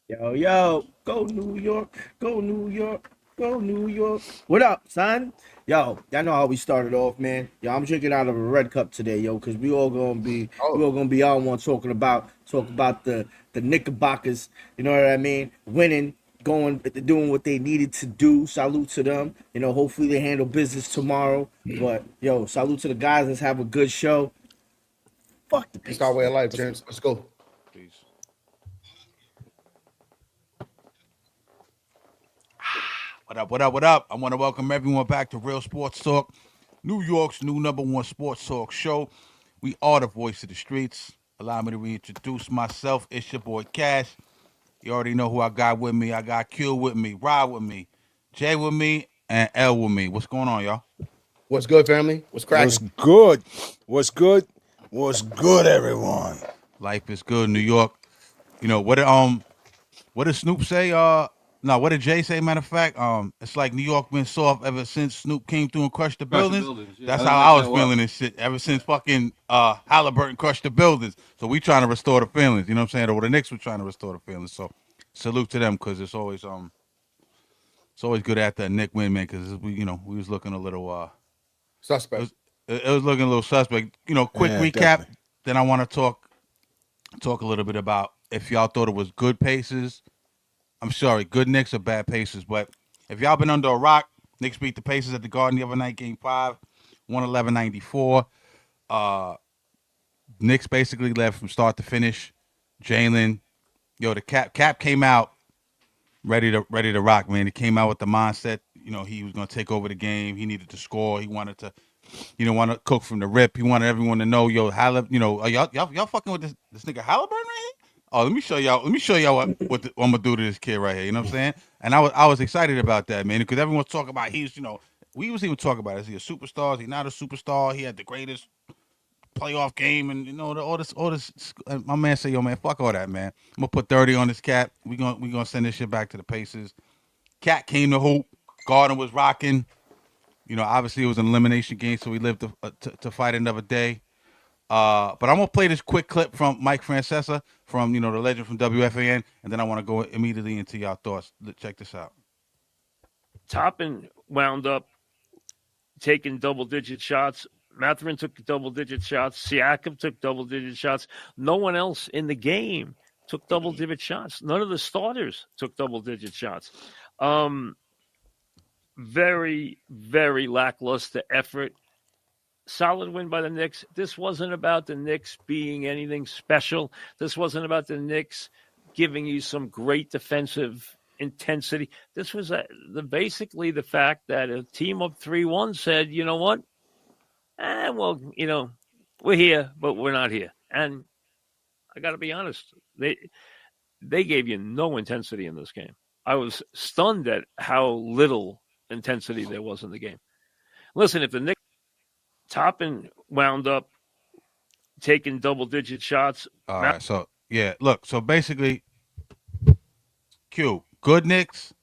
Yo, go New York, go New York, go New York. What up, son? Yo, y'all know how we started off, man. Yo, I'm drinking out of a red cup today, yo, because we Oh, all gonna be on one talk about the Knickerbockers. You know what I mean? Winning, going, doing what they needed to do. Salute to them. You know, hopefully they handle business tomorrow. But yo, salute to the guys. Let's have a good show. Fuck the it's our Pacers, way of man. life, Let's go. gents. Let's go. Peace. What up, what up, what up? I want to welcome everyone back to Real Sports Talk, New York's new number one sports talk show. We are the voice of the streets. Allow me to reintroduce myself. It's your boy Cash. You already know who I got with me. I got Q with me, Rod with me, Jay with me, and L with me. What's going on, y'all? What's good, family? What's What's cracking? good? What's good? What's good, everyone? Life is good, New York. You know what did Snoop say? No, what did Jay say? Matter of fact, it's like New York been soft ever since Snoop came through and crushed the Crush the buildings. buildings. Yeah, That's I how like I was that. What? feeling this shit ever since fucking Halliburton crushed the buildings. So we trying to restore the feelings. You know what I'm saying? Or the Knicks were trying to restore the feelings. So salute to them because it's always good after a Nick win, man. Because we was looking a little it Suspect. was it was looking a little suspect. Quick Yeah, recap. definitely. Then I want to talk a little bit about if y'all thought it was good paces. I'm sorry, good Knicks or bad Pacers. But if y'all been under a rock, Knicks beat the Pacers at the Garden the other night, Game 5, 111-94. Uh, Knicks basically led from start to finish. Jalen, the Cap came out ready to rock, man. He came out with the mindset, he was gonna take over the game. He needed to score. He wanted to, want to cook from the rip. He wanted everyone to know, are y'all fucking with this nigga Halliburton right here? Oh, let me show y'all what I'm gonna do to this kid right here. You know what I'm saying? And I was excited about that, man, because everyone's talking about we was even talking about, is he a superstar? Is he not a superstar? He had the greatest playoff game, and all this. My man said, "Yo, man, fuck all that, man. I'm gonna put 30 on this cat. We gonna send this shit back to the Pacers." Cat came to hoop. Garden was rocking. Obviously it was an elimination game, so we lived to fight another day. But I'm gonna play this quick clip from Mike Francesa from the legend from WFAN, and then I want to go immediately into y'all thoughts. Check this out. Toppin wound up taking double-digit shots. Matherin took double-digit shots. Siakam took double-digit shots. No one else in the game took double-digit shots. None of the starters took double-digit shots. Very, very lackluster effort. Solid win by the Knicks. This wasn't about the Knicks being anything special. This wasn't about the Knicks giving you some great defensive intensity. This was basically the fact that a team up 3-1 said, you know what? Well, we're here, but we're not here. And I got to be honest, they gave you no intensity in this game. I was stunned at how little intensity there was in the game. Listen, if the Knicks Toppin wound up taking double-digit shots. All right, so yeah, look, so basically, good Knicks,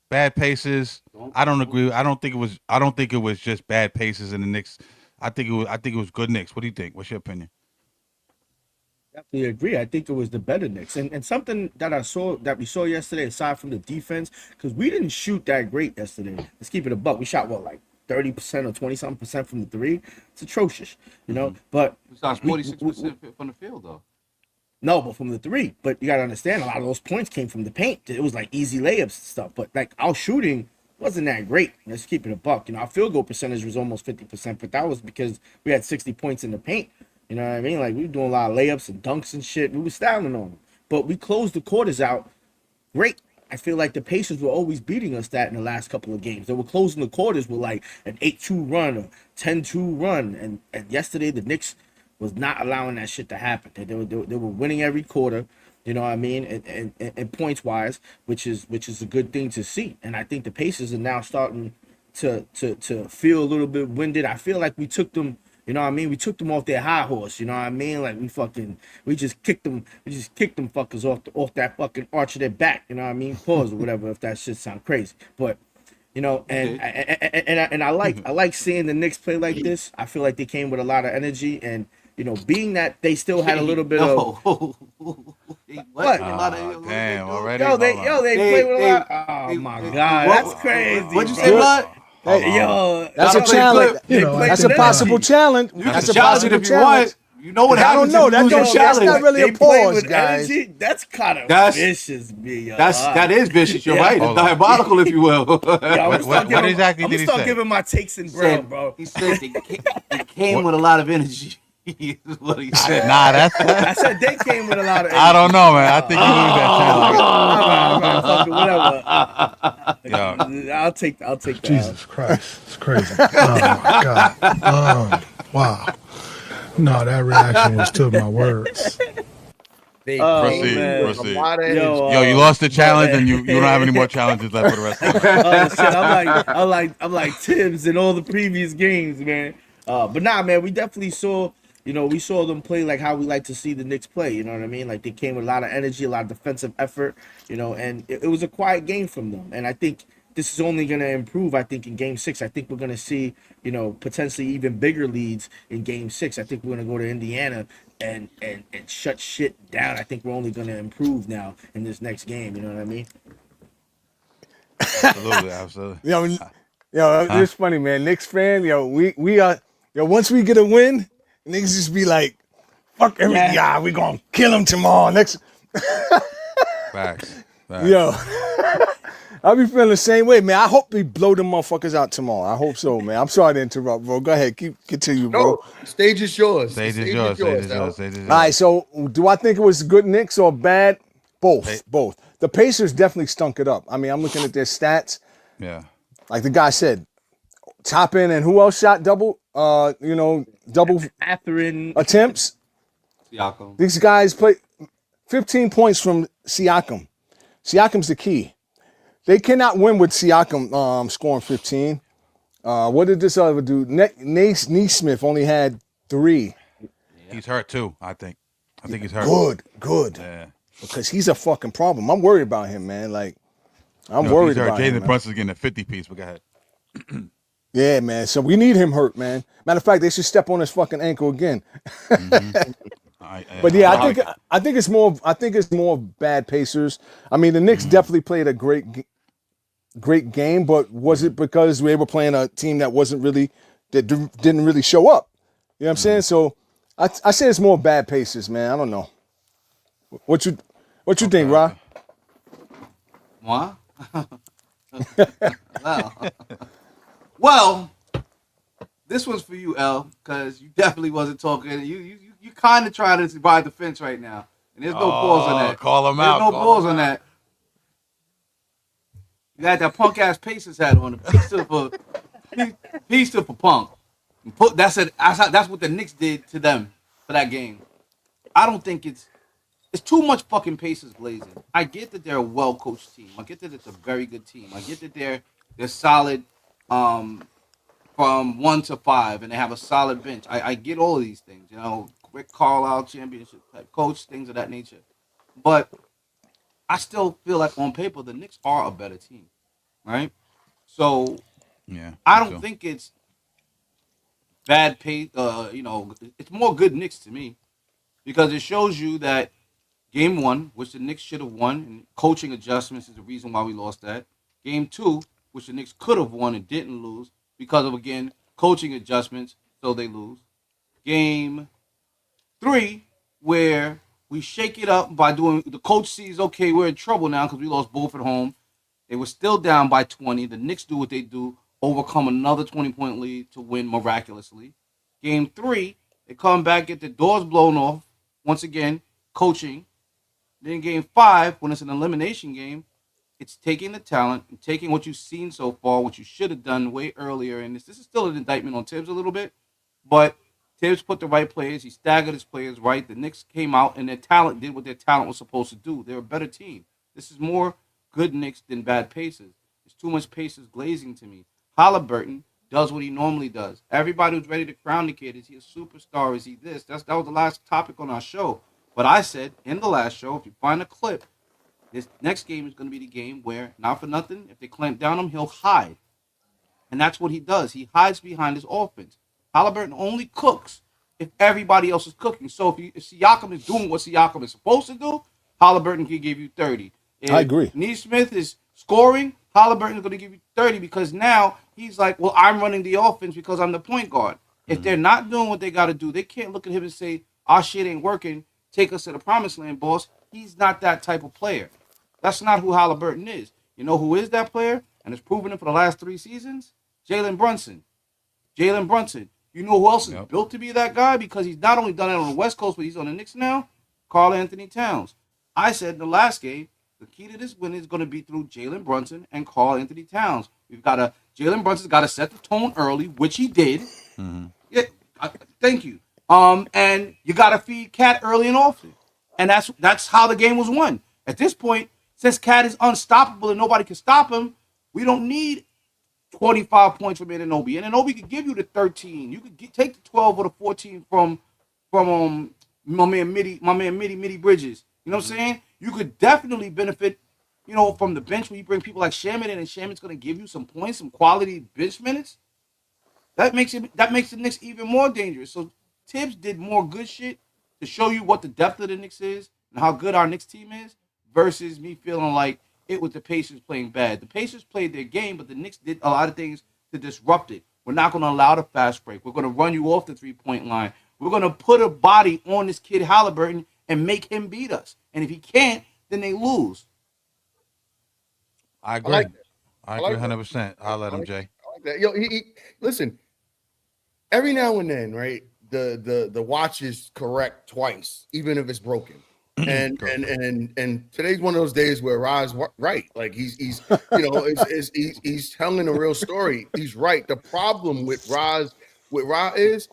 bad paces. I don't agree. I don't think it was. I don't think it was just bad paces in the Knicks. I think it was. I think it was good Knicks. What do you think? What's your opinion? Definitely agree. I think it was the better Knicks. And something that we saw yesterday, aside from the defense, because we didn't shoot that great yesterday. Let's keep it a buck. We shot what, like 30% or 20 something percent from the three. It's atrocious, you know. But We shot 46% from the field, though. no, but from the three. But you gotta understand, a lot of those points came from the paint. It was like easy layups and stuff. But like our shooting wasn't that great. Let's keep it a buck. Our field goal percentage was almost 50%, but that was because we had 60 points in the paint. You know what I mean? Like we were doing a lot of layups and dunks and shit. We were styling on them. But we closed the quarters out great. I feel like the Pacers were always beating us that in the last couple of games. They were closing the quarters with like an 8-2 run or 10-2 run. And yesterday the Knicks was not allowing that shit to happen. They were winning every quarter, you know what I mean, and points wise, which is a good thing to see. And I think the Pacers are now starting to feel a little bit winded. I feel like we took them, you know what I mean? We took them off their high horse, you know what I mean? Like we just kicked them fuckers off that fucking arch of their back, you know what I mean? Pause or whatever if that shit sound crazy. But You know, and Okay. I like seeing the Knicks play like this. I feel like they came with a lot of energy, and you know, being that they still had a little bit of No. They what? what? A lot of Ah, what they damn, do? already? Hold on. They play with a lot. Oh my god, that's crazy, What'd you say, bro. Good. Blood? Hey, Yo, that's Gotta a play challenge. good. You they know, played That's after a with possible energy. challenge. You That's can a challenge it possible if you challenge. want. You know what I don't happens know. if you That lose your don't. That's challenge. not really a They play pause, with guys. energy. That's kind of That's vicious, me. Yo. that is vicious. You're Yeah. right. It's Hold on. diabolical, if you will. Yo, What exactly I'm did gonna he start say? giving my takes in He Braille, said bro. they came What? with a lot of energy. Is what he said. Nah, that's. I said they came with a lot of I energy. don't know, man. I think you lose that challenge. All right, fuck it, whatever. Yo, I'll take that. Jesus Christ, it's crazy. Oh my God. Wow. No, that reaction was to my words. They Oh came proceed, man, with a proceed. lot of energy. Yo, you lost the challenge, and you don't have any more but challenges left for the rest of the night. oh shit, I'm like Tibbs in all the previous games, man. But nah, man, we definitely saw, you know, we saw them play like how we like to see the Knicks play. You know what I mean? Like they came with a lot of energy, a lot of defensive effort, you know, and it was a quiet game from them. And I think this is only going to improve. I think in Game 6, I think we're going to see, you know, potentially even bigger leads in Game 6. I think we're going to go to Indiana and shut shit down. I think we're only going to improve now in this next game. You know what I mean? Absolutely, absolutely. Huh? It's funny, man. Knicks fan, we are, once we get a win, niggas just be like, fuck everything. Yeah. Yeah, we gonna kill him tomorrow. Next, Facts. Facts. yo, I be feeling the same way, man. I hope we blow them motherfuckers out tomorrow. I hope so, man. I'm sorry to interrupt, bro. Go ahead, continue, bro. No, stage is yours. Stage is yours. Stage is yours. Stage is All right, yours. so do I think it was good Knicks or bad? Both, Hey. both. The Pacers definitely stunk it up. I mean, I'm looking at their stats. Yeah. Like the guy said, top end, and who else shot double? Double Catherine. attempts. Siakam. These guys play 15 points from Siakam. Siakam's the key. They cannot win with Siakam scoring 15. What did this other dude? Neesmith only had 3. He's hurt too, I think. I think he's hurt. Good. Yeah. Because he's a fucking problem. I'm worried about him, man. Like, I'm No, worried he's hurt. about him, Jalen man. Brunson's getting a 50 piece, but go ahead. Yeah, man. So we need him hurt, man. Matter of fact, they should step on his fucking ankle again. But yeah, I think it's more bad Pacers. I mean, the Knicks definitely played a great game, but was it because they were playing a team that didn't really show up? You know what I'm saying? So I say it's more bad Pacers, man. I don't know. What you think, Ra? Moi? Well, this one's for you, L, because you definitely wasn't talking. You kind of trying to ride the fence right now, and there's no pause on that. Call him There's out. no Call pause him on out. that. You had that punk ass Pacers hat on. Piece for punk. That's what the Knicks did to them for that game. I don't think it's too much fucking Pacers blazing. I get that they're a well coached team. I get that it's a very good team. I get that they're solid from 1 to 5 and they have a solid bench. I get all of these things, you know, Rick Carlisle, championship type coach, things of that nature. But I still feel like on paper the Knicks are a better team. Right? So Yeah. I don't think it's bad pace. It's more good Knicks to me because it shows you that game 1, which the Knicks should have won, and coaching adjustments is the reason why we lost that. Game 2, which the Knicks could have won and didn't lose because of again coaching adjustments, so they lose. Game 3, where we shake it up by doing the coach sees okay we're in trouble now because we lost both at home. They were still down by 20. The Knicks do what they do, overcome another 20-point lead to win miraculously. Game 3, they come back, get the doors blown off. Once again, coaching. Then game 5, when it's an elimination game, it's taking the talent and taking what you've seen so far, what you should have done way earlier. And this is still an indictment on Tibbs a little bit, but Tibbs put the right players. He staggered his players right. The Knicks came out and their talent did what their talent was supposed to do. They're a better team. This is more good Knicks than bad Pacers. It's too much Pacers glazing to me. Halliburton does what he normally does. Everybody was ready to crown the kid. Is he a superstar? Is he this? That was the last topic on our show. But I said in the last show, if you find a clip, this next game is going to be the game where, not for nothing, if they clamp down him, he'll hide. And that's what he does. He hides behind his offense. Halliburton only cooks if everybody else is cooking. So if Siakam is doing what Siakam is supposed to do, Halliburton can give you 30. If I agree. Neesmith is scoring, Halliburton is going to give you 30 because now he's like, well, I'm running the offense because I'm the point guard. If they're not doing what they got to do, they can't look at him and say, our shit ain't working. Take us to the promised land, boss. He's not that type of player. That's not who Halliburton is. You know who is that player? And it's proven it for the last 3 seasons? Jalen Brunson. Jalen Brunson. You know who else is built to be that guy? Because he's not only done it on the West Coast, but he's on the Knicks now? Karl Anthony Towns. I said in the last game, the key to this win is going to be through Jalen Brunson and Karl Anthony Towns. Jalen Brunson's got to set the tone early, which he did. Yeah, thank you. And you got to feed Cat early and often. And that's how the game was won. At this point, since Cat is unstoppable and nobody can stop him, we don't need 25 points from Anunoby. And Anunoby could give you the 13. You could take the 12 or the 14 from my man Mitty Bridges. You know what I'm saying? You could definitely benefit, from the bench when you bring people like Shaman in, and Shaman's going to give you some points, some quality bench minutes. That makes the Knicks even more dangerous. So Tibbs did more good shit to show you what the depth of the Knicks is and how good our Knicks team is versus me feeling like it was the Pacers playing bad. The Pacers played their game, but the Knicks did a lot of things to disrupt it. We're not going to allow the fast break. We're going to run you off the 3-point line. We're going to put a body on this kid Halliburton and make him beat us. And if he can't, then they lose. I agree. I agree 100%. I'll let him, Jay. I like that. Yo, he listen. Every now and then, right? The watch is correct twice, even if it's broken. And today's one of those days where Ra's right. Like he's he's telling a real story. He's right. The problem with Ra is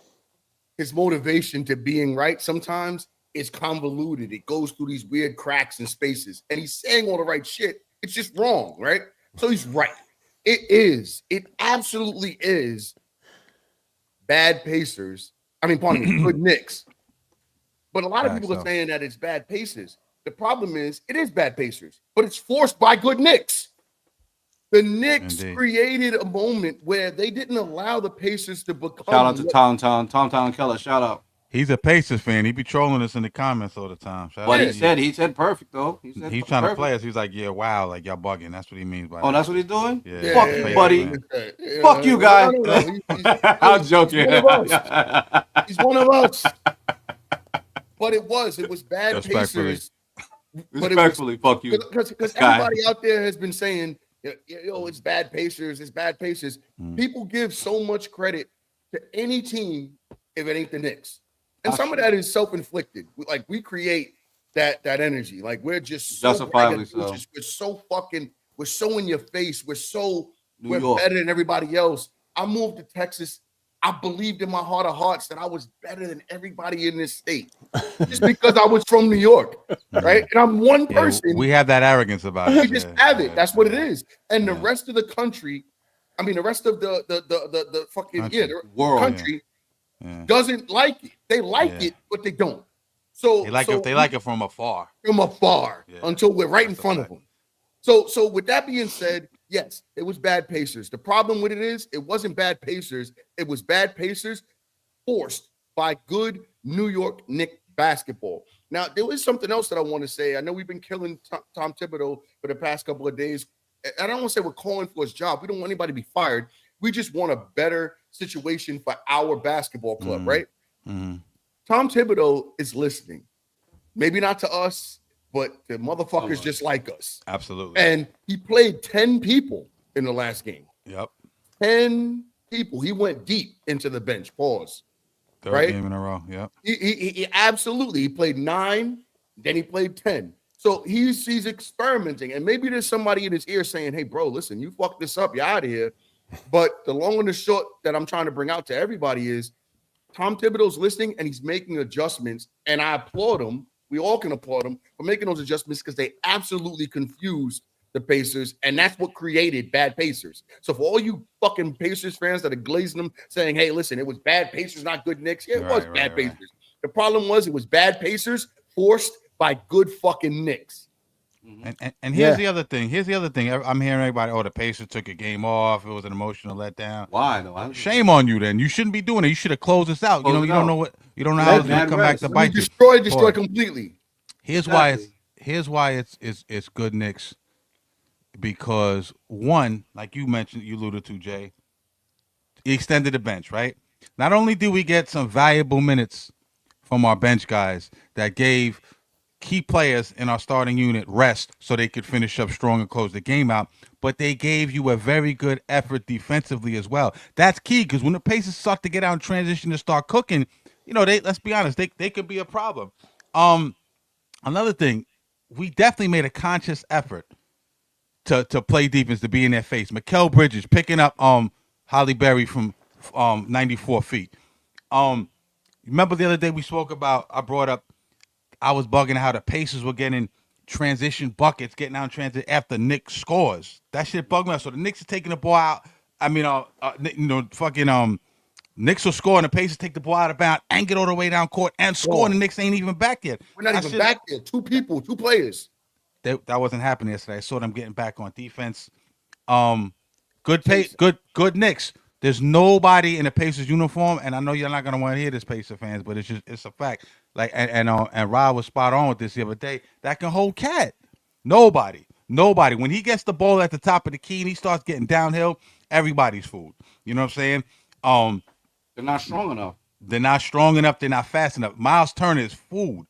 his motivation to being right sometimes is convoluted. It goes through these weird cracks and spaces, and he's saying all the right shit. It's just wrong, right? So he's right. It absolutely is bad Pacers. I mean, pardon me, good Knicks. But a lot of people are saying that it's bad Pacers. The problem is it is bad Pacers, but it's forced by good Knicks. The Knicks created a moment where they didn't allow the Pacers to become. Shout out to Tom Keller. Shout out. He's a Pacers fan. He be trolling us in the comments all the time. But he said perfect though. He's trying to play us. He's like, yeah, wow, like y'all bugging. That's what he means by that. Oh, that's what he's doing? Yeah. Fuck you, buddy. Fuck you, guy. I'm joking. He's one of us. But it was bad Pacers. Respectfully, fuck you. Because everybody out there has been saying, yo, it's bad Pacers. It's bad Pacers. People give so much credit to any team if it ain't the Knicks. And some of that is self-inflicted. Like we create that energy. Like we're just justifiably so. We're so in your face. We're better than everybody else. I moved to Texas. I believed in my heart of hearts that I was better than everybody in this state just because I was from New York, right? And I'm one person. We have that arrogance about it. We just have it. That's what it is. And the rest of the country, I mean, the rest of the fucking the world, country doesn't like it. They like it, but they don't. So they like it from afar. Until we're right in front of them. So with that being said, yes, it was bad Pacers. The problem with it is it wasn't bad Pacers. It was bad Pacers forced by good New York Knicks basketball. Now, there was something else that I want to say. I know we've been killing Tom Thibodeau for the past couple of days. I don't want to say we're calling for his job. We don't want anybody to be fired. We just want a better situation for our basketball club, right? Mm-hmm. Tom Thibodeau is listening. Maybe not to us, but the motherfuckers just like us. Absolutely. And he played 10 people in the last game. Yep. 10 people. He went deep into the bench. Pause. Third game in a row. Yep. He absolutely. He played 9, then he played 10. So he's experimenting. And maybe there's somebody in his ear saying, hey, bro, listen, you fucked this up. You're out of here. But the long and the short that I'm trying to bring out to everybody is Tom Thibodeau's listening and he's making adjustments. And I applaud him. We all can applaud him for making those adjustments because they absolutely confused the Pacers. And that's what created bad Pacers. So for all you fucking Pacers fans that are glazing them saying, hey, listen, it was bad Pacers, not good Knicks. Yeah, it was bad Pacers. The problem was it was bad Pacers forced by good fucking Knicks. And here's Yeah. the other thing. Here's the other thing. I'm hearing everybody, oh, the Pacers took a game off. It was an emotional letdown. Why though? I Shame on you. Then you shouldn't be doing it. You should have closed this out. close it You don't know out. what. You don't know how Mad, it's gonna mad come back to rest. When you bite you. destroy Pause. completely. Here's why Exactly. it's. Here's why it's good Knicks because one, like you mentioned, you alluded to Jay, he extended the bench. Right. Not only do we get some valuable minutes from our bench guys that gave key players in our starting unit rest so they could finish up strong and close the game out. But they gave you a very good effort defensively as well. That's key because when the Pacers start to get out in transition and start cooking, they let's be honest, they could be a problem. Um, Another thing, we definitely made a conscious effort to play defense, to be in their face. Mikal Bridges picking up Holly Berry from 94 feet. Um, Remember the other day we spoke about, I brought up, I was bugging how the Pacers were getting transition buckets, getting out in transit after Nick scores. That shit bugged me out. So the Knicks are taking the ball out. I mean, fucking Knicks will score and the Pacers take the ball out of bounds and get all the way down court and score. And the Knicks ain't even back yet. We're not That even shit- back there. Two people, two players. That wasn't happening yesterday. I saw them getting back on defense. Good Knicks. There's nobody in the Pacers uniform, and I know you're not gonna want to hear this, Pacer fans, but it's a fact. Like and Rob was spot on with this the other day. That can hold Cat. Nobody. When he gets the ball at the top of the key and he starts getting downhill, everybody's fooled. You know what I'm saying? They're not strong enough. They're not strong enough. They're not fast enough. Miles Turner is fooled.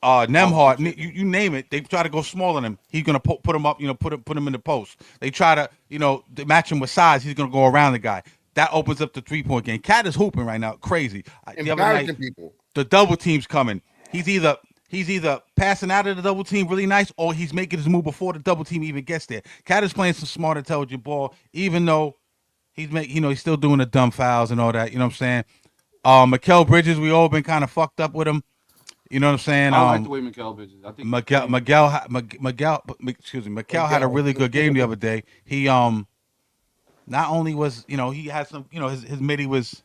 Nemhard, you name it. They try to go small on him. He's gonna put him up. Put him in the post. They try to to match him with size. He's gonna go around the guy. That opens up the 3-point game. Cat is hooping right now, crazy. The other Embarrassing night, people. the double team's coming. He's either passing out of the double team really nice, or he's making his move before the double team even gets there. Cat is playing some smart, intelligent ball, even though he's still doing the dumb fouls and all that. You know what I'm saying? Mikal Bridges, we all been kind of fucked up with him. You know what I'm saying? I don't like the way Mikal Bridges. I think Miguel had a really good game the other day. He not only was he had some his midi was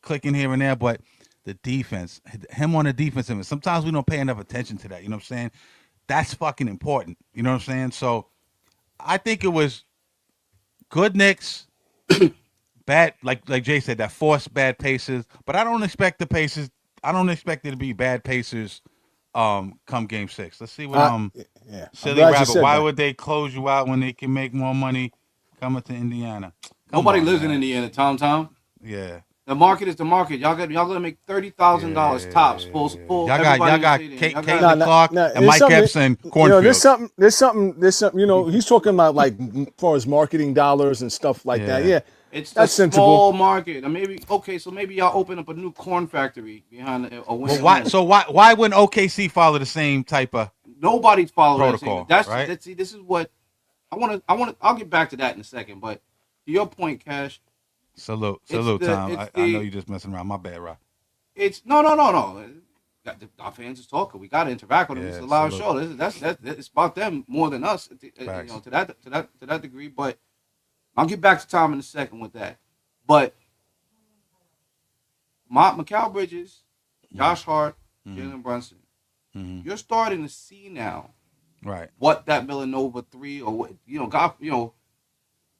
clicking here and there, but the defense, him on the defensive end. Sometimes we don't pay enough attention to that. You know what I'm saying? That's fucking important. You know what I'm saying? So I think it was good Knicks, bad like Jay said, that forced bad Pacers. But I don't expect the Pacers. I don't expect it to be bad Pacers. Come game 6. Let's see what Yeah. I'm silly glad you rabbit. said Why that. would they close you out when they can make more money coming to Indiana? Come nobody on, lives man. in Indiana. Tom. Yeah. The market is the market. Y'all gonna make $30,000 tops. Full. Y'all got Everybody Caitlin Clark and Mike there's Epps and something. Cornfield. There's something. He's talking about like as far as marketing dollars and stuff like that. Yeah. Yeah, It's the that's sensible. small market. And maybe so maybe y'all open up a new corn factory behind a window. Why wouldn't OKC follow the same type of Nobody's following that. protocol? That's right? see. This is what I'll get back to that in a second. But to your point, Cash, Salute, the- Tom. it's I know the- you just messing around. My bad, Rob. it's no. Our fans is talking. We got to interact with them. It's a live show. That's it's about them more than us. To that degree. But I'll get back to Tom in a second with that. But Mikal Bridges, Josh Hart, Jalen Brunson, you're starting to see now Right. what that Villanova 3 or what God,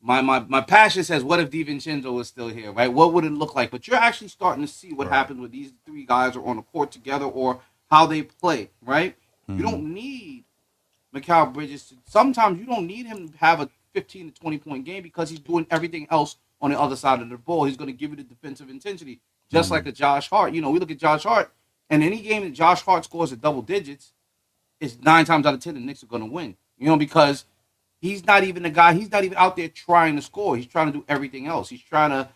my passion says, what if DiVincenzo was still here, right? What would it look like? But you're actually starting to see what happens when these 3 guys are on the court together or how they play, right? You don't need Mikal Bridges. Sometimes you don't need him to have a 15 to 20-point game because he's doing everything else on the other side of the ball. He's going to give you the defensive intensity, just like a Josh Hart. We look at Josh Hart, and any game that Josh Hart scores at double digits, it's 9 times out of 10 the Knicks are going to win. Because he's not even a guy. He's not even out there trying to score. He's trying to do everything else. He's trying to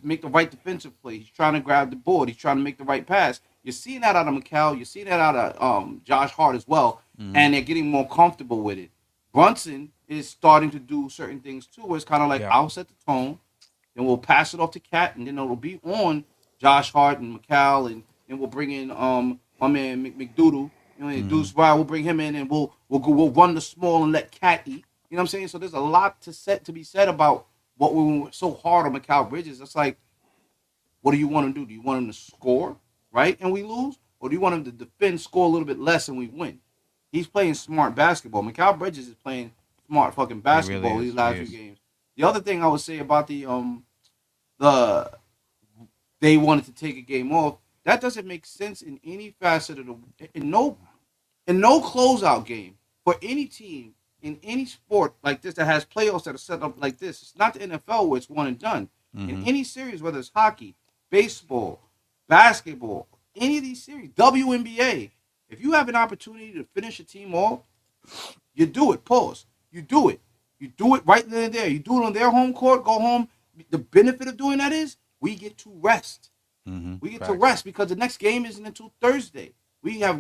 make the right defensive play. He's trying to grab the board. He's trying to make the right pass. You're seeing that out of Mikal. You're seeing that out of Josh Hart as well, and they're getting more comfortable with it. Brunson is starting to do certain things too, where it's kind of like, I'll set the tone, then we'll pass it off to Cat, and then it'll be on Josh Hart and Mikal, and then we'll bring in my man McDoodle. Deuce Wild, we'll bring him in, and we'll run the small and let Cat eat. You know what I'm saying? So there's a lot to be said about what we were so hard on Mikal Bridges. It's like, what do you want him to do? Do you want him to score, right, and we lose? Or do you want him to defend, score a little bit less, and we win? He's playing smart basketball. Mikal Bridges is playing smart fucking basketball is. these last few games. The other thing I would say about the they wanted to take a game off, that doesn't make sense in any facet of in no closeout game for any team in any sport like this that has playoffs that are set up like this. It's not the NFL where it's one and done. In any series, whether it's hockey, baseball, basketball, any of these series, WNBA, if you have an opportunity to finish a team off, you do it. Pause. You do it. You do it right then and there. You do it on their home court. Go home. The benefit of doing that is we get to rest. We get to rest because the next game isn't until Thursday. We have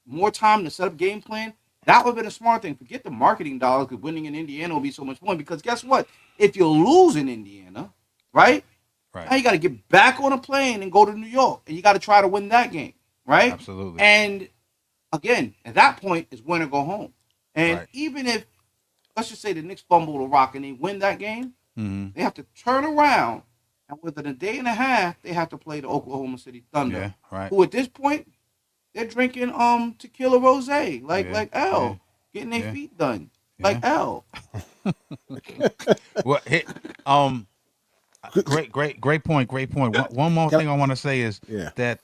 more time to set up game plan. That would have been a smart thing. Forget the marketing dollars because winning in Indiana will be so much fun. Because guess what? If you lose in Indiana, right? Now you got to get back on a plane and go to New York, and you got to try to win that game, right? Absolutely. And again, at that point, it's win or go home. And even if, let's just say the Knicks fumble the rock and they win that game, they have to turn around, and within a day and a half, they have to play the Oklahoma City Thunder, who at this point they're drinking tequila rosé, like L, getting their feet done, like L. Well, great point. One more thing I want to say is that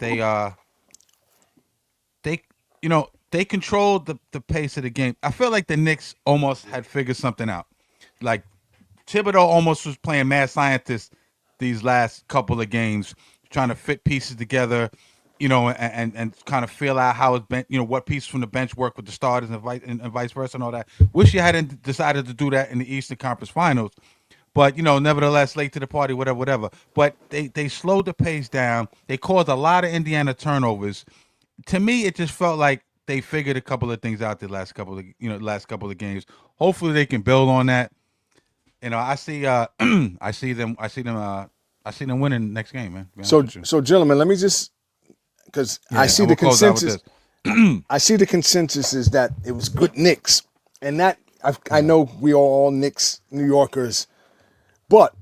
they controlled the pace of the game. I feel like the Knicks almost had figured something out. Like Thibodeau almost was playing mad scientist these last couple of games, trying to fit pieces together, and kind of feel out how it's been, what pieces from the bench work with the starters and vice versa and all that. Wish you hadn't decided to do that in the Eastern Conference Finals. But, nevertheless, late to the party, whatever. But they slowed the pace down. They caused a lot of Indiana turnovers. To me, it just felt like they figured a couple of things out the last couple of games. Hopefully they can build on that. I see them winning next game, man. So gentlemen, let me just, because I see the consensus. I see the consensus is that it was good Knicks, and that I know we are all Knicks New Yorkers, but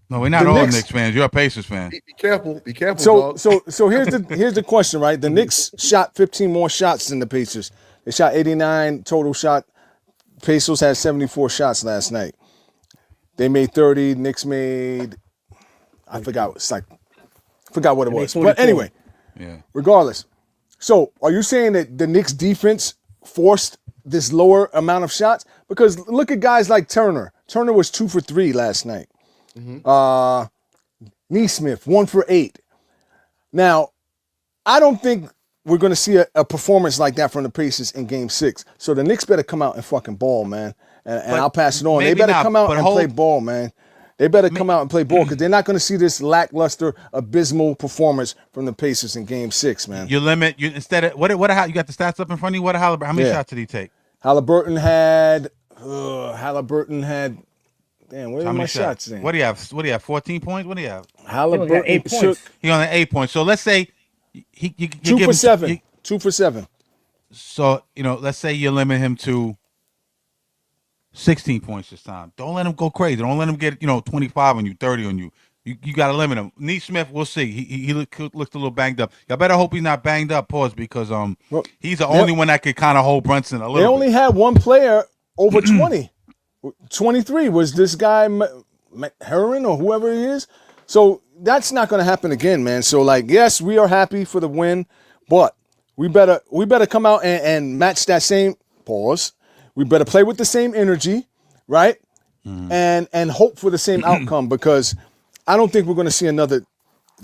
no, we're not all Knicks fans. You're a Pacers fan. Be careful. So dog. so here's the question, right? The Knicks shot 15 more shots than the Pacers. They shot 89 total shot. Pacers had 74 shots last night. They made 30. Knicks made, I forgot what it was. But anyway, regardless. So are you saying that the Knicks defense forced this lower amount of shots? Because look at guys like Turner. Turner was 2 for 3 last night. Neesmith, 1 for 8. Now, I don't think we're going to see a performance like that from the Pacers in Game 6. So the Knicks better come out and fucking ball, man. And I'll pass it on. They better come out and play ball, man. They better come out and play ball because they're not going to see this lackluster, abysmal performance from the Pacers in Game 6, man. You limit instead of what? You got the stats up in front of you. What Halliburton? How many shots did he take? Halliburton had. Damn, where are my shots then? What do you have? 14 points? What do you have? Halliburton 8 points. He only had 8 points. So let's say you 2 for 7. 2 for 7. So let's say you limit him to 16 points this time. Don't let him go crazy. Don't let him get 25 on you, 30 on you. You got to limit him. Neesmith, we'll see. He looked a little banged up. Y'all better hope he's not banged up. Pause, because he's the only one that could kind of hold Brunson a little. They only had one player over 20. 23 was this guy Heron or whoever he is. So that's not going to happen again, man. So yes, we are happy for the win, but we better come out and match that same pause. We better play with the same energy, right? And hope for the same outcome, because I don't think we're going to see another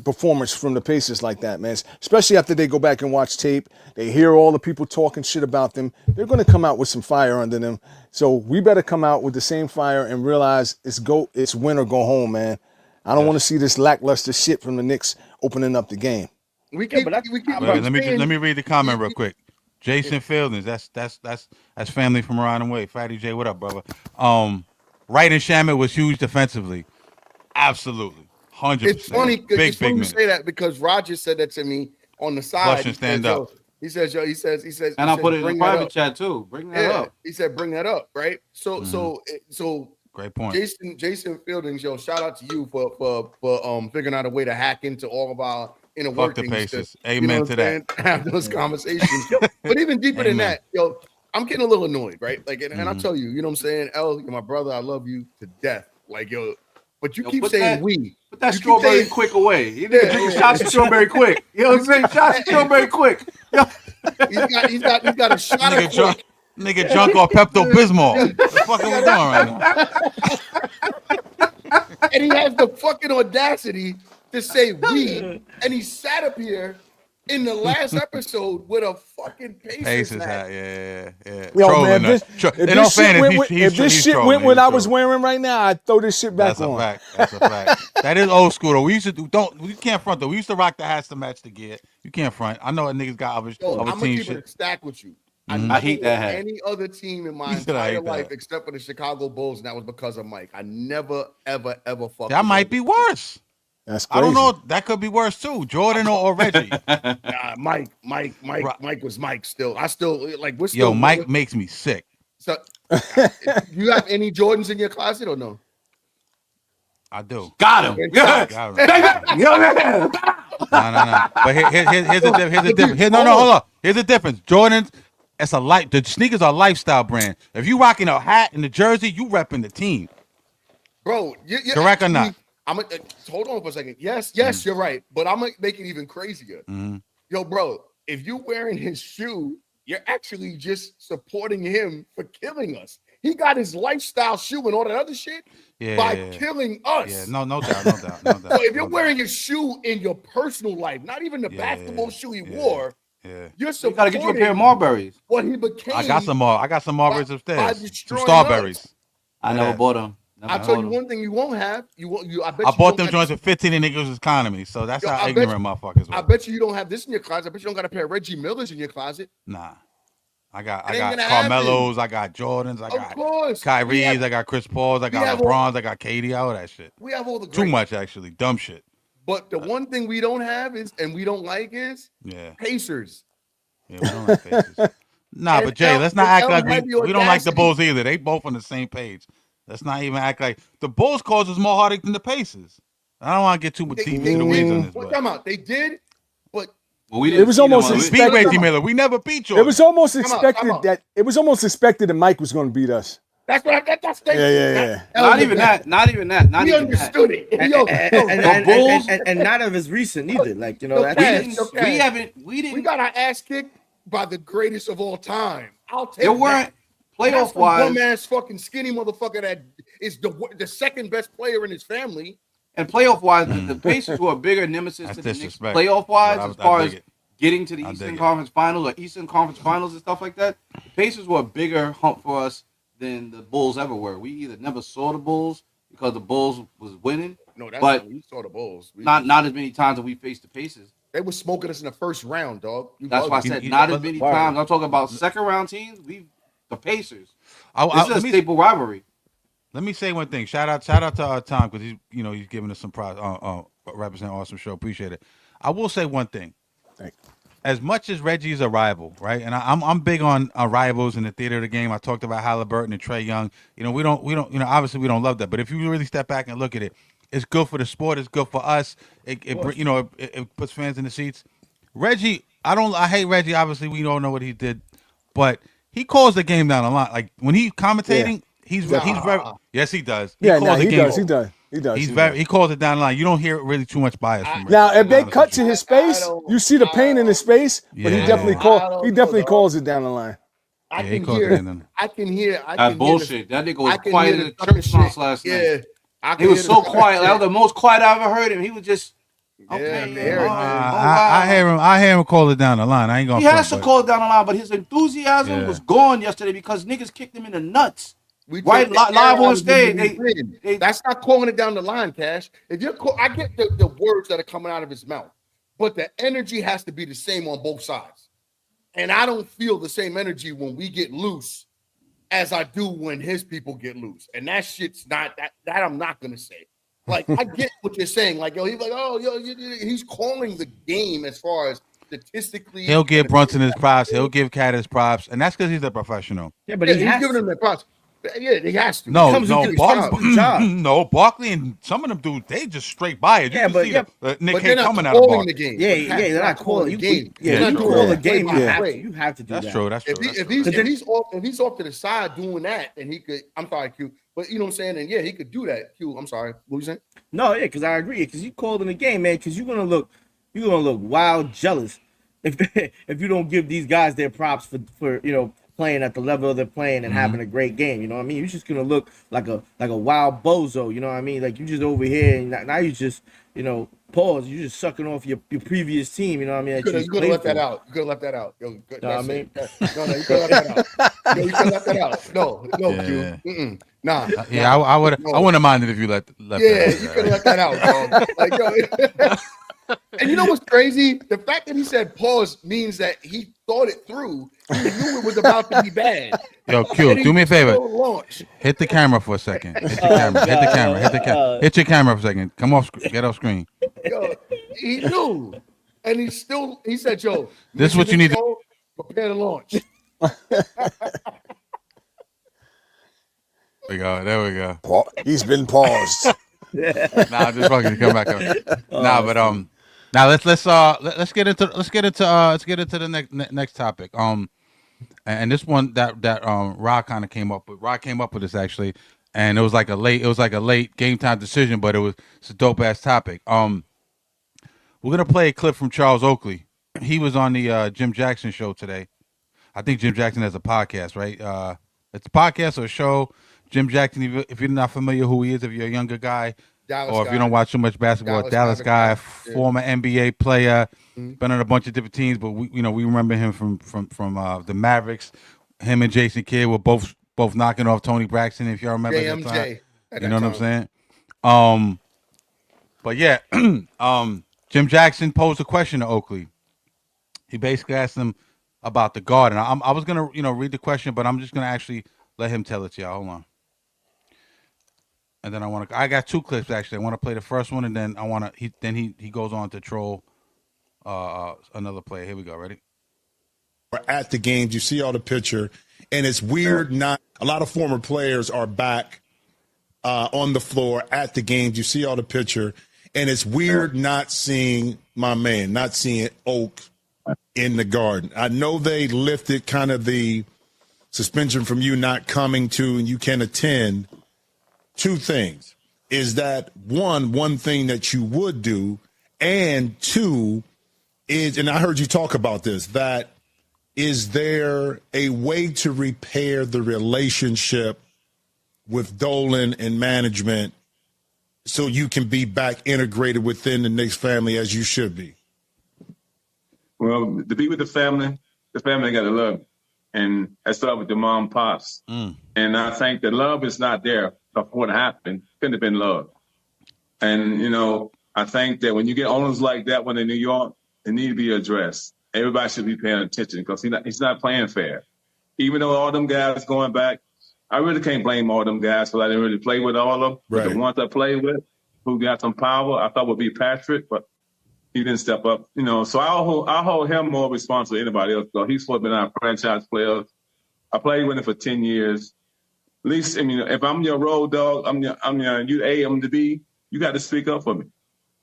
performance from the Pacers like that, man. Especially after they go back and watch tape. They hear all the people talking shit about them. They're going to come out with some fire under them. So we better come out with the same fire and realize it's win or go home, man. I don't want to see this lackluster shit from the Knicks opening up the game. We keep let me read the comment real quick. Jason Fieldings, that's family from around the way. Fatty J, what up, brother? Wright and Shamet was huge defensively. Absolutely. 100%. It's funny big you say that, because Roger said that to me on the side. Flush and stand up. He says, and I put it in the private chat too. Bring that up. He said, bring that up, right? So great point. Jason Fieldings, shout out to you for figuring out a way to hack into all of our inner Fuck the workings to, Pacers. you know Amen what to I'm that. saying, have those conversations. But even deeper than Amen. that, yo, I'm getting a little annoyed, right? Like, and I'll Mhm. tell you, you know what I'm saying? L, you're my brother. I love you to death. Like, yo, but you Yo, keep put saying that- we. Put that You keep strawberry saying- quick away. You Yeah, nigga taking yeah. shots of strawberry quick. You know what I'm saying? Shots of strawberry quick. Yo. He's got a shot Nigga of drunk. quick. Nigga drunk off Pepto Bismol. What the fuck are we doing right now? And he has the fucking audacity to say we, and he sat up here in the last episode with a fucking Pacers hat. Yeah. Yo, Trolling man, us. if In this all shit fairness, went, he's if this he's shit trolling. went what He's I was trolling. wearing right now, I'd throw this shit back That's a on. fact. That's a fact. That is old school though. We used to we can't front though. We used to rock the hats to match the gear. You can't front. I know a niggas got other Yo, I'm gonna team keep it a shit. stack with you. Mhm. I I hate that hat. Any other team in my He said, "I entire hate that." life except for the Chicago Bulls, and that was because of Mike. I never, ever fucked. That with might Reggie. be worse. That's I crazy. don't know. That could be worse too. Jordan or Reggie. Nah, Mike Right. was Mike. Still, I still like. We're Yo, still. Mike makes me sick. So, you have any Jordans in your closet or no? I do. Got him. Got Got Yo, No. But here's the difference. No, hold on. Here's the difference. Jordans, it's a the sneakers are a lifestyle brand. If you rocking a hat and the jersey, you repping the team. Bro, you're Correct or not? I'm hold on for a second. Yes, Mm-hmm. you're right. But I'm gonna make it even crazier. Mhm. Yo, bro, if you're wearing his shoe, you're actually just supporting him for killing us. He got his lifestyle shoe and all that other shit by killing us. Yeah, no doubt. So if you're wearing his shoe in your personal life, not even the basketball shoe he wore, yeah. you're You supporting gotta get you a pair of Marburys. what he became. I got some Marlboros by upstairs. Some destroying strawberries. I never bought them. I'll tell you one thing you won't have. I bet I you bought don't them have joints this- for 15 and niggas was economy. So that's Yo, how I bet ignorant motherfuckers I were. bet you don't have this in your closet. I bet you don't got a pair of Reggie Millers in your closet. Nah. I got It ain't gonna happen. Carmelos, I got Jordans, I Of got course. Kyrie's, I got Chris Paul's, I got have all- LeBron's, I got KD, all that shit. We have all the Too great. much actually. Dumb shit. But the one thing we don't have is, and we don't like is Yeah. Pacers. Yeah, we don't like Pacers. Nah, And but Jay, L- let's not and act L like had the we don't like the audacity- Bulls either. They both on the same page. Let's not even act like the Bulls caused us more heartache than the Pacers. I don't want to get too much deep into the weeds on this, What but time out? They did, but Well, we It was almost we expected- beat Reggie Miller. We never beat Jordan. It was almost Come on, expected come on. that Mike was going to beat us. that's what that's Yeah. Not even that. Not even that. Not We even understood it. Yo, And none of his recent either. Like, you know, Okay. that's that. We haven't. We didn't. we got our ass kicked by the greatest of all time. I'll take There weren't playoff wise Dumb ass fucking skinny motherfucker that is the second best player in his family. and playoff wise. The Pacers were a bigger nemesis That's to the Knicks disrespect. playoff wise But as far I as dig it. getting to the I dig Eastern it. Conference Finals or Eastern Conference Finals and stuff like that. The Pacers were a bigger hump for us than the Bulls ever were. We either never saw the Bulls because the Bulls was winning, No, that's But- not, we saw the Bulls. not as many times that we faced the Pacers. They were smoking us in the first round, dog. You That's why I bugging. said You- not but- as many Word. times. I'm talking about second round teams. The Pacers. This is a let me staple rivalry. Let me say one thing. Shout out to Tom because he's giving us some props. Represent awesome show. Appreciate it. I will say one thing. Thank As much as Reggie's a rival, right? And I'm big on rivals in the theater of the game. I talked about Halliburton and Trae Young. We don't obviously we don't love that. But if you really step back and look at it, it's good for the sport. It's good for us. It puts fans in the seats. Reggie, I hate Reggie. Obviously, we don't know what he did, but he calls the game down a lot. Like when he's commentating, he's very yes, he does. Yeah, calls the he game. does. He does. He calls it down the line. You don't hear really too much bias from Reggie. Now, if they Honestly. cut to his face, you see the pain in his face, but he Yeah. definitely I don't know, calls it down the line. I Yeah, he can called it hear. in. I can hear. I That's can bullshit. That nigga was I can quiet hear in the the church shit. mouse last night. Yeah, I can He was hear so the quiet. That shit. was the most quiet I ever heard him. He was just I okay. can hear it, man. I hear him call it down the line. I ain't gonna. He has to front, but- call it down the line, but his enthusiasm Yeah. was gone yesterday because niggas kicked him in the nuts. We Right, take the live air on out of stage, him when we win. That's not calling it down the line, Cash. If you're, I get the words that are coming out of his mouth, but the energy has to be the same on both sides. And I don't feel the same energy when we get loose as I do when his people get loose. And that shit's not that I'm not gonna say. Like I get what you're saying. Like he's like, oh, he's calling the game as far as statistically. He'll give Brunson his props. He'll give Cat his props, and that's because he's a professional. yeah, but Yeah, he he's has giving to. him their props. Yeah, he has to. No, comes no, into the job. no, Barkley and some of them dudes, they just straight by it. You Yeah, can but see yeah, Nick But they're Cage not coming out of calling the Barkley. game. Yeah, But Pat, yeah, they're not calling the game. Yeah, Yeah, when you true. call the Play game, by play. you have to do That's that. true. That's true. If he's off to the side doing that, then he could. I'm sorry, Q. But you know what I'm saying? And yeah, he could do that. Q. I'm sorry. What you saying? No, yeah, because I agree. Because you called in the game, man. Because you're gonna look wild jealous if if you don't give these guys their props for playing at the level they're playing and having a great game. You know what I mean? You're just gonna look like a wild bozo. You know what I mean? Like you just over here and now you just pause. You just sucking off your previous team. You know what I mean? You could have left that out. You could have left that out. Yo, good. Know what I mean? No, you could have left that out. No, you could have left that out. No, Yeah. Q. Mm-mm. Nah. Yeah, I would. No. I wouldn't have minded if you left. Yeah, that you could have left that out, dog. Like, yo. And you know what's crazy? The fact that he said pause means that he thought it through. He knew it was about to be bad. Yo, Q, do me a favor. Launch. Hit the camera for a second. Hit your camera. Hit the camera. Hit the camera. Hit your camera for a second. Come off. Get off screen. Yo, he knew. And he said, yo, This is what you need to prepare to launch. There we go. He's been paused. Nah, just fucking come back up. Nah, but now let's get into the next topic. And this one that Rod kind of came up with. Rod came up with this actually, and it was like a late game time decision, but it's a dope ass topic. We're gonna play a clip from Charles Oakley. He was on the Jim Jackson show today. I think Jim Jackson has a podcast, right? It's a podcast or a show. Jim Jackson, if you're not familiar who he is, if you're a younger guy, if you don't watch too much basketball, Dallas guy, former NBA player, been on a bunch of different teams, but we remember him from the Mavericks. Him and Jason Kidd were both knocking off Tony Braxton, if y'all remember that time. You know what I'm saying? But yeah, Jim Jackson posed a question to Oakley. He basically asked him about the guard, and I was gonna read the question, but I'm just gonna actually let him tell it to y'all. Hold on. And then I got two clips actually. I want to play the first one, and then he goes on to troll another player. Here we go. Ready? At the games, you see all the picture, and it's weird. Not a lot of former players are back on the floor at the games. You see all the picture, and it's weird not seeing Oak in the Garden. I know they lifted kind of the suspension from you not coming to, and you can attend. Two things is that one thing that you would do, and two is, and I heard you talk about this, that is there a way to repair the relationship with Dolan and management so you can be back integrated within the Knicks family as you should be? Well, to be with the family got to love. And I start with the mom and pops. And I think the love is not there of what happened. Couldn't have been love. And, I think that when you get owners like that one in New York, it need to be addressed. Everybody should be paying attention because he's not playing fair. Even though all them guys going back, I really can't blame all them guys because I didn't really play with all of them. Right. But the ones I played with who got some power, I thought would be Patrick, but he didn't step up. So I'll hold him more responsible than anybody else. So he's supposed to be our franchise player. I played with him for 10 years. At least, if I'm your road dog, I'm you A, I'm the B, you got to speak up for me.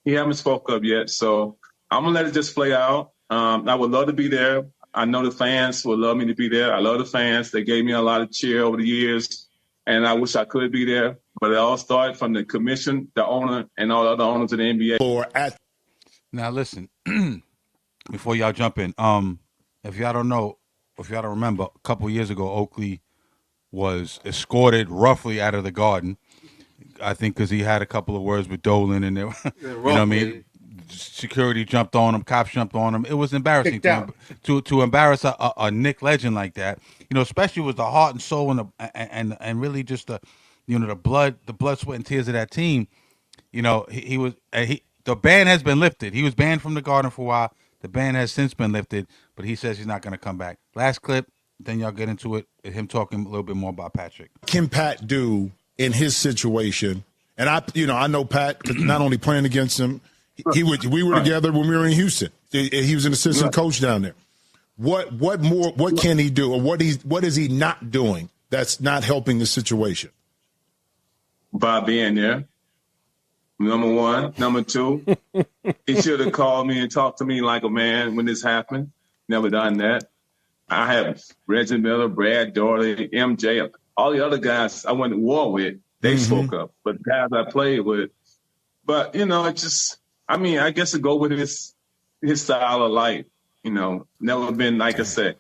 He haven't spoke up yet, so I'm going to let it just play out. I would love to be there. I know the fans would love me to be there. I love the fans. They gave me a lot of cheer over the years, and I wish I could be there. But it all started from the commission, the owner, and all the other owners of the NBA. Now, listen, before y'all jump in, if y'all don't remember, a couple of years ago, Oakley was escorted roughly out of the Garden. I think because he had a couple of words with Dolan, and security jumped on him, cops jumped on him. It was embarrassing to embarrass a Knick legend like that. Especially with the heart and soul and really just the blood, sweat, and tears of that team. The ban has been lifted. He was banned from the Garden for a while. The ban has since been lifted, but he says he's not going to come back. Last clip, then y'all get into it. Him talking a little bit more about Patrick. What can Pat do in his situation? And I know Pat, not only playing against him, we were together when we were in Houston. He was an assistant coach down there. What can he do, or what is he not doing that's not helping the situation? By being there. Number one. Number two, he should have called me and talked to me like a man when this happened. Never done that. I have Reggie Miller, Brad Daugherty, MJ, all the other guys I went to war with, they spoke up. But the guys I played with, but, you know, it just, I mean, I guess it go with his style of life, you know, never been, like I said,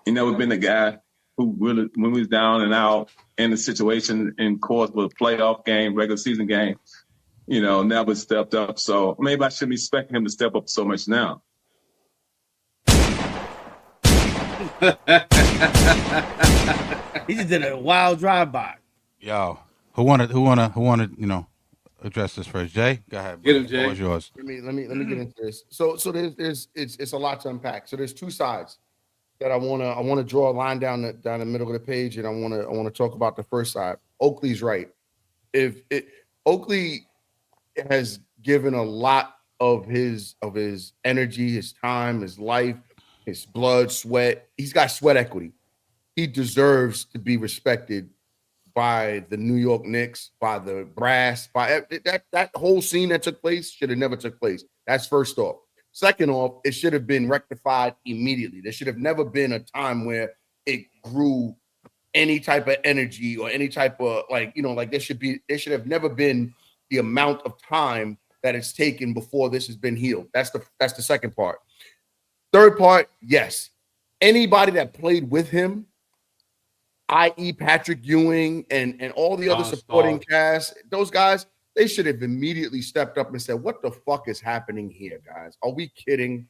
he never been a guy who really, when we was down and out in the situation, in course, with a playoff game, regular season game, you know, never stepped up. So maybe I shouldn't be expecting him to step up so much now. He just did a wild drive-by. Yo, who wanted, you know, address this first? Jay, go ahead. Get him, Jay. What's yours? Let me get into this. So there's it's a lot to unpack. So there's two sides that I wanna draw a line down the middle of the page, and I wanna talk about the first side. Oakley's right. Oakley has given a lot of his energy, his time, his life, his blood, sweat. He's got sweat equity. He deserves to be respected by the New York Knicks, by the brass, by that whole scene that took place should have never took place. That's first off. Second off, it should have been rectified immediately. There should have never been a time where it grew any type of energy or any type of there should have never been the amount of time that it's taken before this has been healed. That's the second part. Third part, yes. Anybody that played with him, i.e. Patrick Ewing and all the other supporting cast, those guys, they should have immediately stepped up and said, what the fuck is happening here, guys? Are we kidding?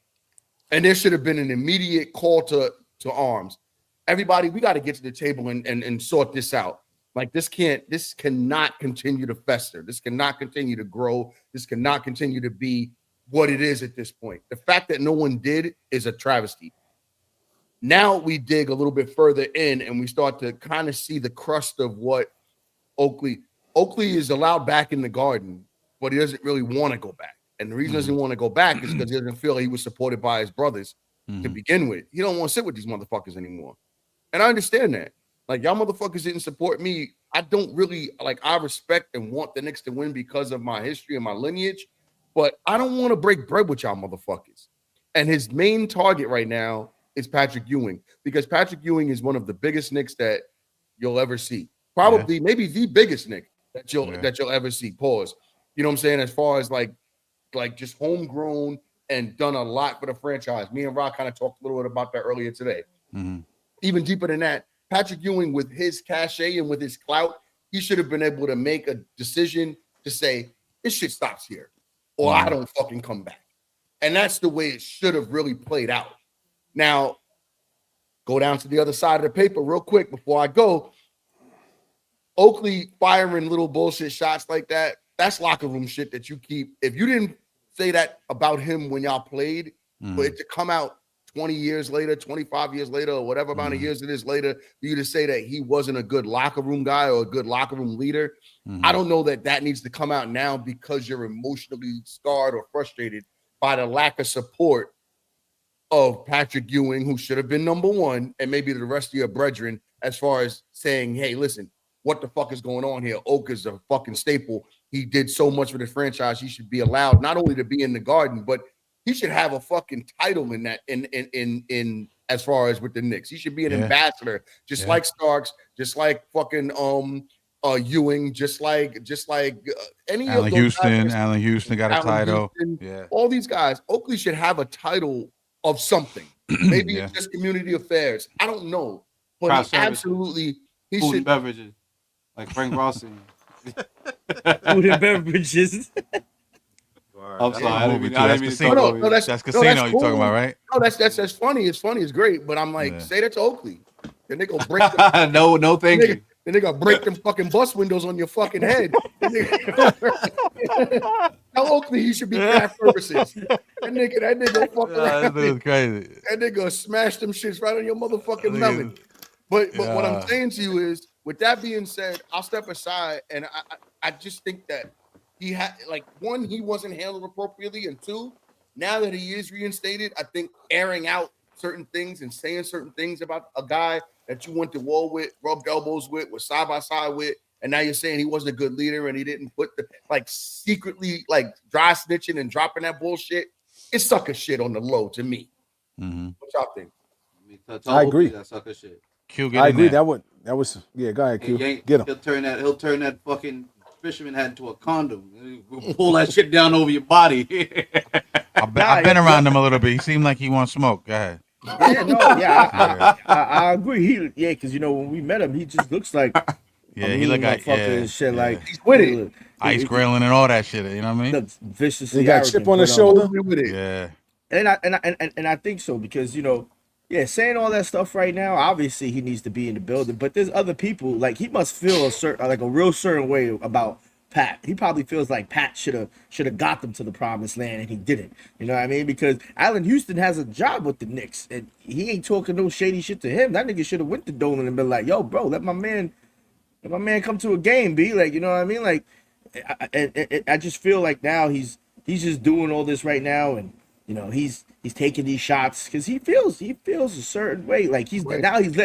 And there should have been an immediate call to arms. Everybody, we got to get to the table and sort this out. Like this cannot continue to fester. This cannot continue to grow. This cannot continue to be what it is at this point. The fact that no one did is a travesty. Now we dig a little bit further in and we start to kind of see the crust of what Oakley is allowed back in the Garden, but he doesn't really want to go back. And the reason he doesn't want to go back is because he doesn't feel he was supported by his brothers to begin with. He don't want to sit with these motherfuckers anymore. And I understand that. Like, y'all motherfuckers didn't support me. I don't really, I respect and want the Knicks to win because of my history and my lineage, but I don't want to break bread with y'all motherfuckers. And his main target right now is Patrick Ewing, because Patrick Ewing is one of the biggest Knicks that you'll ever see. Probably, maybe the biggest Knick that you'll ever see. Pause. You know what I'm saying? As far as like just homegrown and done a lot for the franchise. Me and Rock kind of talked a little bit about that earlier today. Even deeper than that, Patrick Ewing, with his cachet and with his clout, he should have been able to make a decision to say, this shit stops here, or I don't fucking come back. And that's the way it should have really played out. Now, go down to the other side of the paper real quick before I go. Oakley firing little bullshit shots like that, that's locker room shit that you keep. If you didn't say that about him when y'all played, but it to come out 20 years later, 25 years later, or whatever amount of years it is later, for you to say that he wasn't a good locker room guy or a good locker room leader, I don't know that needs to come out now because you're emotionally scarred or frustrated by the lack of support of Patrick Ewing, who should have been number one, and maybe the rest of your brethren, as far as saying, hey, listen, what the fuck is going on here? Oak is a fucking staple. He did so much for the franchise. He should be allowed not only to be in the Garden, but he should have a fucking title in that in as far as with the Knicks. He should be an ambassador, just like Starks, just like fucking Ewing, just like any Allen of those Houston. guys. Allen Houston got a title. Houston, all these guys. Oakley should have a title of something. Maybe it's just community affairs. I don't know, but he absolutely he food should. And beverages, like Frank Ross. Food and beverages. I'm sorry. I didn't mean That's to Casino. talk over you. That's Casino you're talking about, right? No, that's funny. It's funny. It's great. But I'm like, say that to Oakley. Then they go break them. No, thank you. Then they gonna break them fucking bus windows on your fucking head. Tell Oakley he should be craft services. That nigga fuck around. That crazy. That nigga smash them shits right on your motherfucking melon. But what I'm saying to you is, with that being said, I'll step aside, and I just think that he had, like, one, he wasn't handled appropriately, and two, now that he is reinstated, I think airing out certain things and saying certain things about a guy that you went to war with, rubbed elbows with, was side by side with, and now you're saying he wasn't a good leader and he didn't put the secretly dry snitching and dropping that bullshit. It's sucker shit on the low to me. Mm-hmm. What y'all think? Tell I Oakley agree. that sucker shit. Q, get I in agree. there. That was yeah. Go ahead, Q. Yank, Get him. he'll turn that fucking fisherman hat into a condom. He'll pull that shit down over your body. I've been around him a little bit. He seemed like he wants smoke. Go ahead. Yeah, no, yeah, I agree. Because when we met him, he just looks like Yeah, he look like and shit. Like he's with it. Ice grilling and all that shit. You know what I mean? Looks viciously. He got a arrogant, chip on his but, shoulder. With it. Yeah. And I think so because saying all that stuff right now, obviously he needs to be in the building. But there's other people he must feel a real certain way about Pat. He probably feels like Pat should have got them to the promised land and he didn't. You know what I mean? Because Allen Houston has a job with the Knicks and he ain't talking no shady shit to him. That nigga should have went to Dolan and been like, "Yo, bro, let my man come to a game, be like, you know what I mean?" Like, I just feel like now he's just doing all this right now and. He's taking these shots because he feels a certain way. Like he's letting out. He's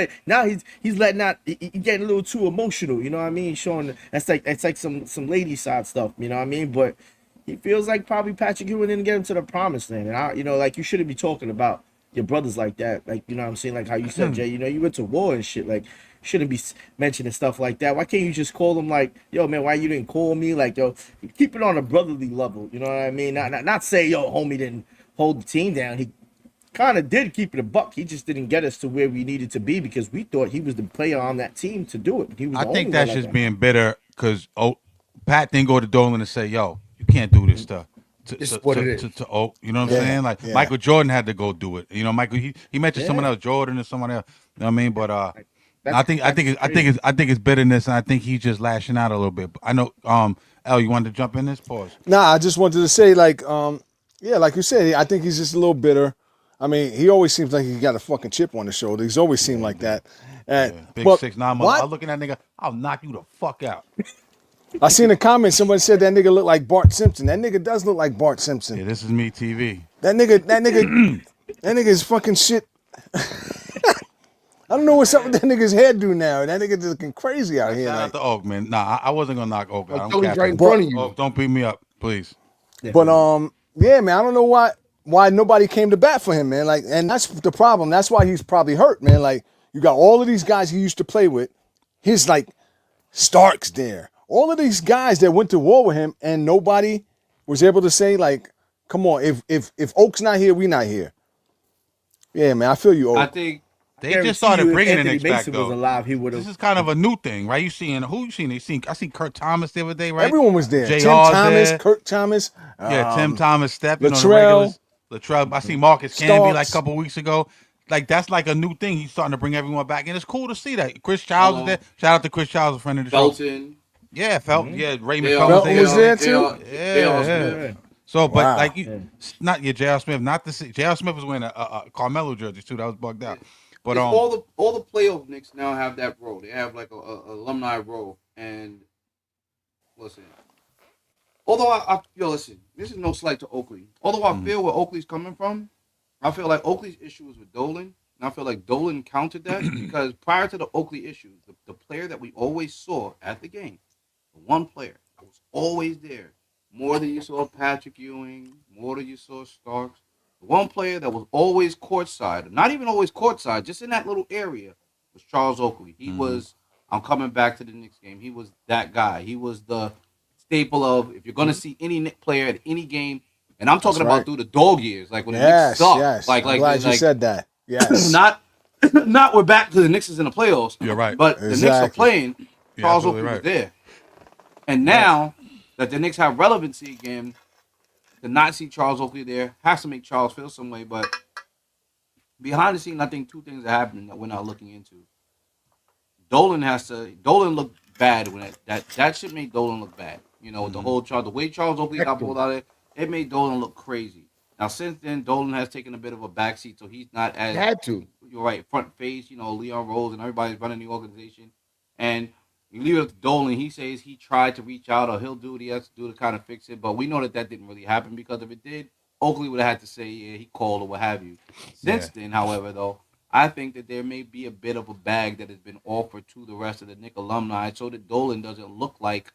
getting a little too emotional. You know what I mean? Showing that's like some lady side stuff. You know what I mean? But he feels like probably Patrick Ewing didn't get him to the promised land. And you shouldn't be talking about your brothers like that. Like what I'm saying, like how you said, Jay. You went to war and shit. Like shouldn't be mentioning stuff like that. Why can't you just call him like, "Yo, man, why you didn't call me?" Like, yo, keep it on a brotherly level. You know what I mean? Not say, "Yo, homie didn't hold the team down." He kind of did keep it a buck. He just didn't get us to where we needed to be because we thought he was the player on that team to do it. He was. I think that's just being bitter because Pat didn't go to Dolan and say, "Yo, you can't do this stuff." To Oak, you know what I'm saying? Like Michael Jordan had to go do it. Michael he mentioned someone else, Jordan or someone else. You know what I mean? But I think it's bitterness, and I think he's just lashing out a little bit. I know. L, you wanted to jump in this? Pause. Nah, I just wanted to say like you said, I think he's just a little bitter. I mean, he always seems like he got a fucking chip on his shoulder. He's always seemed like that. Big 6'9". I'm looking at that nigga. I'll knock you the fuck out. I seen a comment. Somebody said that nigga looked like Bart Simpson. That nigga does look like Bart Simpson. Yeah, this is me TV. That nigga is fucking shit. I don't know what's up with that nigga's hairdo now. That nigga just looking crazy out here. Shout out to Oak, man. Nah, I wasn't gonna knock Oak out. Right in front of you. Oak, don't beat me up, please. But yeah, man, I don't know why nobody came to bat for him, man. Like, and that's the problem. That's why he's probably hurt, man. Like, you got all of these guys he used to play with. His like Starks there. All of these guys that went to war with him, and nobody was able to say, like, come on, if Oak's not here, we not here. Yeah, man, I feel you, Oak. I think they just started bringing the Knicks back, Mason was though. alive, he would have. This is kind of a new thing, right? Who you seen? I seen Kurt Thomas the other day, right? Everyone was there. JR's Tim Thomas, there. Kurt Thomas. Yeah, Tim Thomas stepped on the Latrell. regulars. Latrell. I seen Marcus Camby like a Starks. couple weeks ago. Like that's like a new thing. He's starting to bring everyone back, and it's cool to see that. Chris Childs is there. Shout out to Chris Childs, a friend of the show. Felton. Yeah, Yeah, Raymond Felton was there too? Yeah. So, but Wow. like not J.R. Smith, not the J.R. Smith was wearing a Carmelo jersey too. That was bugged out. But all the playoff Knicks now have that role. They have like a alumni role. And listen, although listen, this is no slight to Oakley. Although I feel where Oakley's coming from, I feel like Oakley's issue was with Dolan. And I feel like Dolan countered that because prior to the Oakley issues, the player that we always saw at the game, the one player that was always there, more than you saw Patrick Ewing, more than you saw Starks, the one player that was always courtside, not even always courtside, just in that little area, was Charles Oakley. He was, I'm coming back to the Knicks game, he was that guy. He was the staple of, if you're going to see any Knicks player at any game, and I'm talking about through the dog years, like when the Knicks sucked. Yes, I'm glad you said that. Yes. not we're back to the Knicks is in the playoffs. You're right. But the Knicks are playing, Charles Oakley was right. there. And now that the Knicks have relevancy again, to not see Charles Oakley there has to make Charles feel some way. But behind the scenes, I think two things are happening that we're not looking into. Dolan looked bad when that shit made Dolan look bad. With the whole the way Charles Oakley got pulled out of it made Dolan look crazy. Now since then, Dolan has taken a bit of a backseat, so he's not as had to. You're right, front face. Leon Rose and everybody's running the organization, and you leave it up to Dolan. He says he tried to reach out, or he'll do what he has to do to kind of fix it. But we know that didn't really happen because if it did, Oakley would have had to say, yeah, he called or what have you. Since then, however, though, I think that there may be a bit of a bag that has been offered to the rest of the Knicks alumni so that Dolan doesn't look like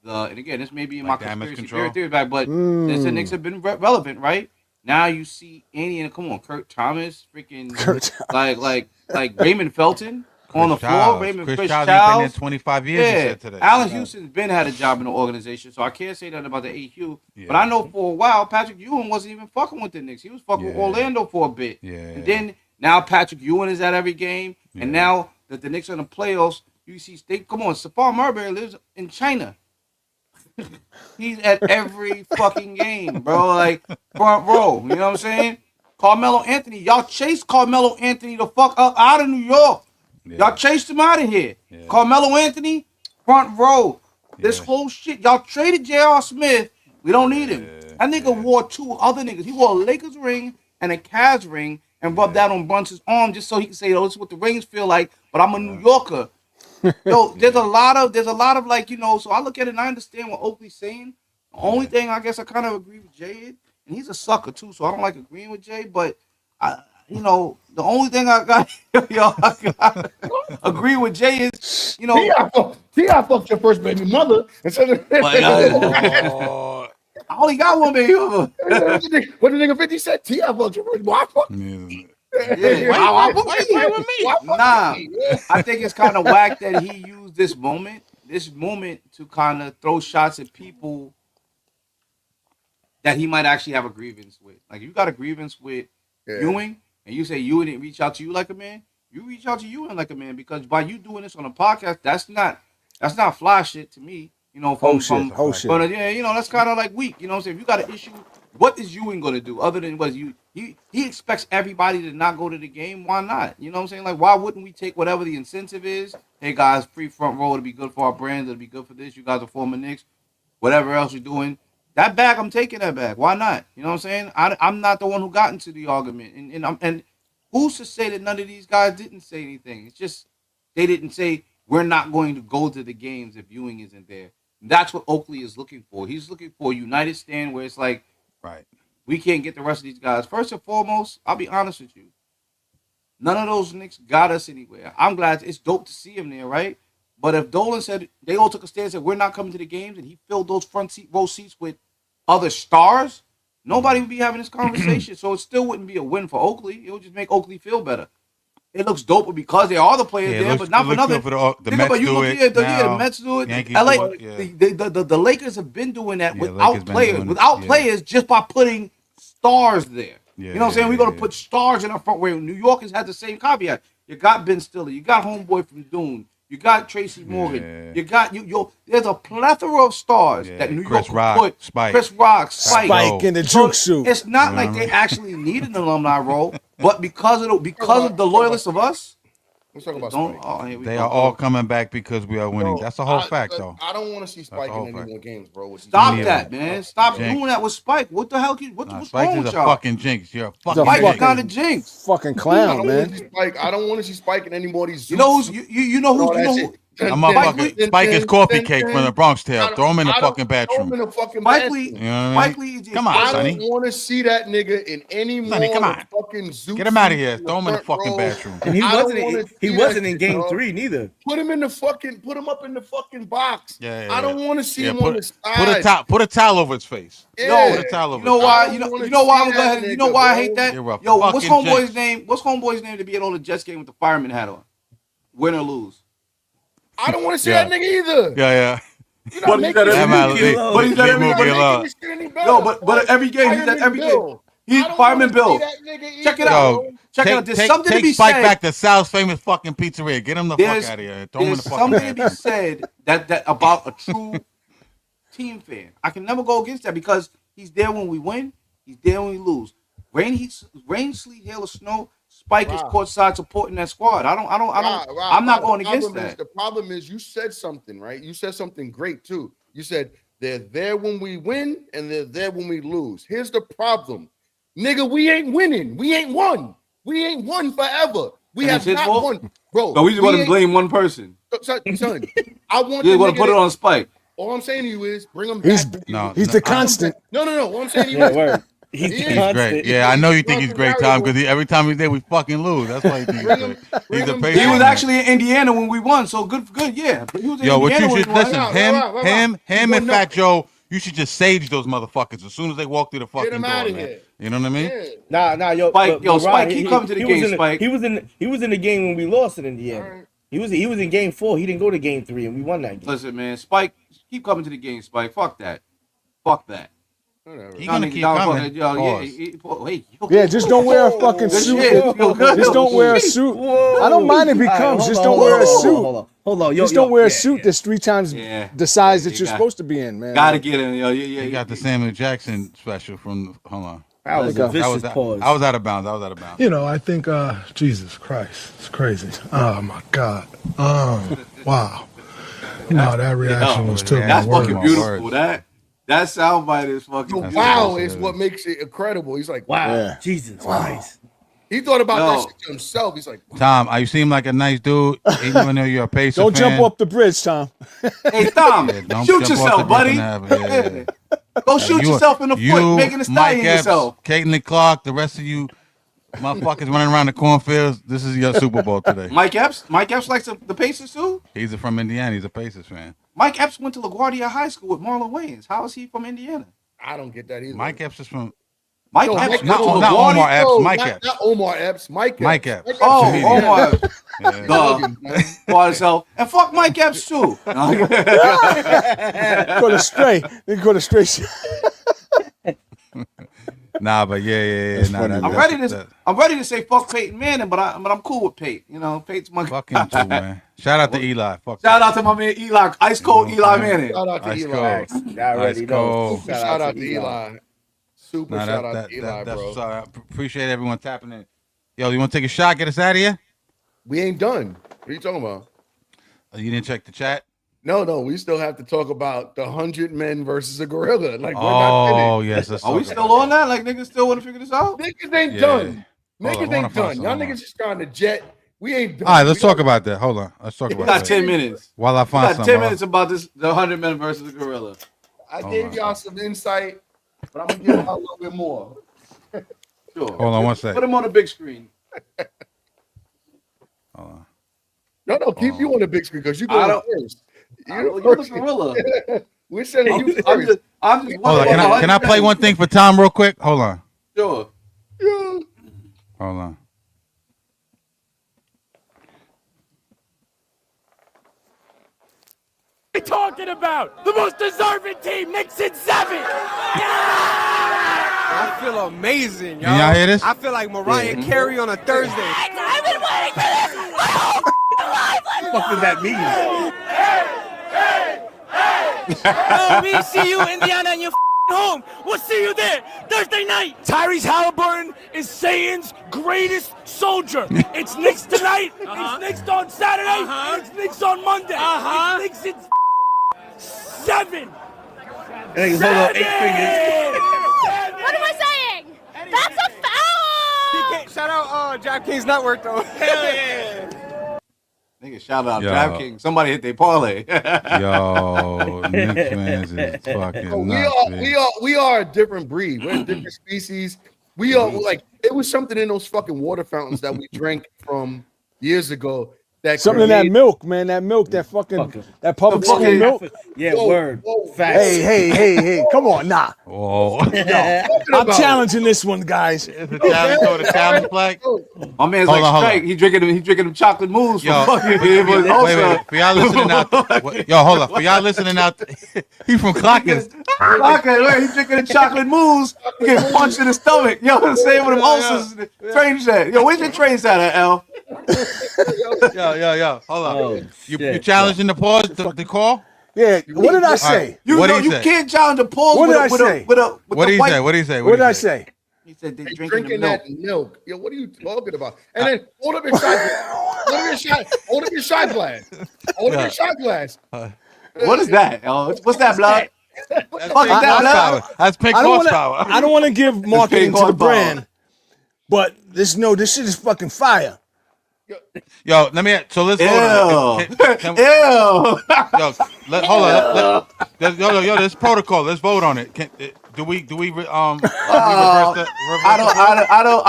and again, this may be in Like my damage conspiracy control? theory back, but since the Knicks have been relevant, right? Now you see Andy and come on, Kurt Thomas, freaking Kurt like Raymond Felton on the floor, Chris Chris Childs has been there Childs. 25 years, he Yeah, said today. Allen Houston's been had a job in the organization, so I can't say nothing about the AQ. Yeah. But I know for a while Patrick Ewing wasn't even fucking with the Knicks. He was fucking with Yeah. Orlando for a bit. Yeah. And then now Patrick Ewing is at every game, and Yeah. now that the Knicks are in the playoffs, you see come on, Stephon Marbury lives in China. He's at every fucking game, bro. Like front row. You know what I'm saying? Carmelo Anthony. Y'all chased Carmelo Anthony the fuck up out of New York. Yeah. Y'all chased him out of here. Yeah. Carmelo Anthony, front row. This Yeah. whole shit. Y'all traded J.R. Smith. We don't need him. That nigga wore 2 other niggas. He wore a Lakers ring and a Cavs ring and rubbed that on Brunson's arm just so he could say, "Oh, this is what the rings feel like." But I'm a New Yorker. Yo, there's a lot of like, you know, so I look at it and I understand what Oakley's saying. The only thing I guess I kind of agree with Jay is, and he's a sucker too, so I don't like agreeing with Jay, but the only thing I got agree with Jay is, you know, T.I. fucked your first baby mother. I only got one baby mother. What the nigga 50 said? T.I. fucked your first baby mother. Yeah. Why with me? Nah, I think it's kind of whack that he used this moment to kind of throw shots at people that he might actually have a grievance with. Like, if you got a grievance with Ewing, and you say Ewing didn't reach out to you like a man, you reach out to Ewing like a man, because by you doing this on a podcast, that's not fly shit to me. You know, Whole shit. But yeah, you know, that's kind of like weak. You know what I'm saying? If you got an issue, what is Ewing gonna do other than he expects everybody to not go to the game? Why not? You know what I'm saying? Like, why wouldn't we take whatever the incentive is? Hey guys, free front row to be good for our brand, it'll be good for this. You guys are former Knicks. Whatever else you're doing, that bag, I'm taking that bag. Why not? You know what I'm saying? I'm not the one who got into the argument, and who's to say that none of these guys didn't say anything? It's just they didn't say we're not going to go to the games if Ewing isn't there. That's what Oakley is looking for. He's looking for a united stand where it's like, right, we can't get the rest of these guys. First and foremost, I'll be honest with you. None of those Knicks got us anywhere. I'm glad it's dope to see him there, right? But if Dolan said they all took a stand and said we're not coming to the games, and he filled those row seats with other stars, nobody would be having this conversation. So it still wouldn't be a win for Oakley. It would just make Oakley feel better. It looks dope because there are the players there, but not for nothing. The Mets do it. The Mets do it. Yankees LA, do it, the Lakers have been doing that Lakers without been players. doing it, Without players, just by putting stars there. Yeah, you know what I'm saying? We're going to put stars in our front. Where New York has had the same caveat. You got Ben Stiller. You got Homeboy from Dune. You got Tracy Morgan. Yeah. You got there's a plethora of stars that New York put. Spike. Chris Rock, Spike in the juke suit. It's not like they actually need an alumni role, but because of the loyalists of us, let's talk about Spike. They are all coming back because we are winning. That's a whole fact, though. I don't want to see Spike in any more games, bro. Stop that, man. Stop doing that with Spike. What the hell? What's Spike wrong is with a y'all? fucking jinx. You're a fucking Spike jinx. is kind of jinx. Fucking clown, man. I don't want to see Spike in any more of these. You know who's I'm motherfucking Spike is coffee cake from the Bronx Tale. Throw him in the fucking bathroom. Spike Lee. You know what I mean? Come on, I Sonny. don't want to see that nigga in any more Sonny, come on. fucking Zeus. Get him out of here. Throw him in the fucking bathroom. And he wasn't in game 3 neither. Put him up in the fucking box. Yeah. I don't want to see him on the side. Put a towel over his face. Yeah. Put a towel over. You know why? You know why I'm that glad. You know nigga, why I bro. hate that? You're a Yo, what's fucking homeboy's jinx. name? What's homeboy's name to be at all the Jets game with the fireman hat on? Win or lose. I don't want to see that nigga either. Yeah. You're not making But he's at every game. No, but every game he's at every game. He's fireman Bill. Check it out. Check it out. There's something to be said. Spike back to Sal's famous fucking pizzeria. Get him the fuck out of here. Throw him in the There's fucking something to be bathroom. said that about a true team fan. I can never go against that because he's there when we win. He's there when we lose. Rain, sleet, hail, or snow. Spike is courtside supporting that squad. I'm not going against that. The problem is you said something, right? You said something great too. You said they're there when we win and they're there when we lose. Here's the problem. Nigga, we ain't winning. We ain't won. We ain't won forever. We have not won. Bro. So we just want to blame one person. Son, I want you want to put it on Spike. All I'm saying to you is bring him back. He's the constant. No. What I'm saying to you is He's He the is. He's constant. great. Yeah, I know you think he's Constant great, Tom, variable. because every time he's there, we fucking lose. That's why you think he's Bring great. him- bring He's a him patient He was man. actually in Indiana when we won, so good, yeah. But he was in Yo, what Indiana you when should we won. listen, Wow. him, He won and Fat nothing. Joe. You should just sage those motherfuckers as soon as they walk through the fucking him door, outta man. here. You know what I mean? Yeah. Nah, yo, Spike, but Spike, Ryan, keep coming to the was game, in Spike. He was in the game when we lost in Indiana. All right. He was in game 4. He didn't go to game 3, and we won that game. Listen, man, Spike, keep coming to the game, Spike. Fuck that. Whatever. He gonna keep coming. Pause. Yeah, just don't wear a fucking Good suit. shit. Yo, good. Just don't wear a suit. I don't mind if he comes. Just don't wear a suit. Hold on. Just don't wear a suit that's 3 times Yeah. the size that You you're got- supposed to be in, man. Gotta get him, yo. He got the Samuel Jackson special from. Hold on. That was a That vicious I pause. was out of bounds. You know, I think, Jesus Christ, it's crazy. Oh my God. Wow. No, that reaction was took my That's word. fucking beautiful. That soundbite is fucking. The That's wow what it is is. what makes it incredible. He's like, Wow, Yeah. Jesus Christ. he thought about Yo. that shit to himself. He's like, Tom, you seem like a nice dude, even though you're a Pacer Don't fan. jump off the bridge, Tom. Hey, Tom, Yeah, don't shoot jump off yourself, the buddy. griffin avenue. Yeah. Go shoot You- yourself in the you, foot, making a Mike stallion Epps, yourself. Caitlin Clark, the rest of you motherfuckers running around the cornfields. This is your Super Bowl today. Mike Epps likes the Pacers too. He's from Indiana. He's a Pacers fan. Mike Epps went to LaGuardia High School with Marlon Wayans. How is he from Indiana? I don't get that either. Mike Epps is from Mike No, Epps Mike- went not, to not LaGuardia. Omar Epps. No, Mike not, Epps. not Omar Epps. Mike Epps. Mike Epps. Oh, Comedian. Omar. Yeah. Logan, man. For himself. And fuck Mike Epps too. Go to stray. They go to straight. Nah, but yeah. Nah, funny, that- I'm that's- ready to say fuck Peyton Manning, but I'm cool with Peyton. You know, Peyton's my Fuck him too, man. Shout out to Eli. Fuck Shout out to my man Eli, ice cold You know Eli what I'm saying? Manning. Shout out to Ice Eli. cold. I already Ice know. cold. Super shout out to Eli. Super Nah, shout out to Eli, that's bro. what's up. I appreciate everyone tapping in. Yo, you want to take a shot? Get us out of here? We ain't done. What are you talking about? You didn't check the chat? No, we still have to talk about the 100 men versus a gorilla. Like, we're not Oh, finished. yes. Let's Are we talk still about on that? Like niggas still want to figure this out? Niggas ain't Yeah. done. Hold on, Niggas I wanna ain't find done. some- Y'all hold on. niggas just trying to jet. We ain't done. All right, let's We talk got- about that. Hold on. Let's talk We about got that. 10 minutes. While I We find got something. 10 minutes about the 100 men versus the gorilla. I gave y'all some insight, but I'm gonna give y'all a little bit more. Sure. Hold on one Put second. him on the big screen. Hold on. No, keep you on the big screen because you I go don't- first. You're You the gorilla. We're sending you I'm first. just Hold on. wondering Can about I play 100 one thing for Tom real quick? Hold on. Sure. Yeah. Hold on. What are you talking about? The most deserving team, Knicks in 7. I feel amazing, y'all. Can y'all hear this? I feel like Mariah Carey on a Thursday. I've been waiting for this my whole life. What the fuck does that mean? Oh, we see you, Indiana, and you're home. We'll see you there Thursday night. Tyrese Halliburton is Saiyans' greatest soldier. It's Knicks tonight. It's Knicks on Saturday. It's Knicks on Monday. It's Knicks in 7. Niggas hold on 8 fingers. What am I saying? That's a foul! Shout out DraftKings Network, though. Hell yeah. Nigga, shout out Yo. DraftKings. Somebody hit their parlay. Yo, Knicks fans is fucking Oh, nuts, man. we are a different breed. We're a different species. We are like it was something in those fucking water fountains that we drank from years ago. That Something in that created- milk, man. That milk, that fucking, that public The school fucking- milk. Yeah, Whoa, word. whoa, Facts. Hey, come on, nah. Whoa. I'm challenging this one, guys. It's a challenge for the challenge flag. My man's Hold like on, hold strike. on. He drinking them chocolate mousse. Yo, From fucking wait. For y'all listening out, yo, hold up. For y'all listening out, he from Clockers. He's drinking the chocolate mousse. He get punched in the stomach. Yo, I'm saying with them ulcers. Train set. Yo, where's your train set at, L? Yo. Hold on. Oh, You shit. challenging the pause, the call? Yeah, what did I say? All right. You What know did he you say? can't challenge a pause What with did I a say? with What the did he white. say? What did he say? What did I say? He said they're They drinking drinking the milk. that milk. Yo, what are you talking about? And then hold up your shot glass. Hold up your shot glass. Hold up your shot glass. What is that, L? What's that, blood? That's Fuck pink is that, blood? horsepower. That's pink I don't horsepower. want to. I don't want to give marketing to the horsepower. brand, but this shit is fucking fire. Yo, let me. So let's vote. Ew. Can- Ew. Yo, hold on. Yo, there's protocol. Let's vote on it. Do we reverse I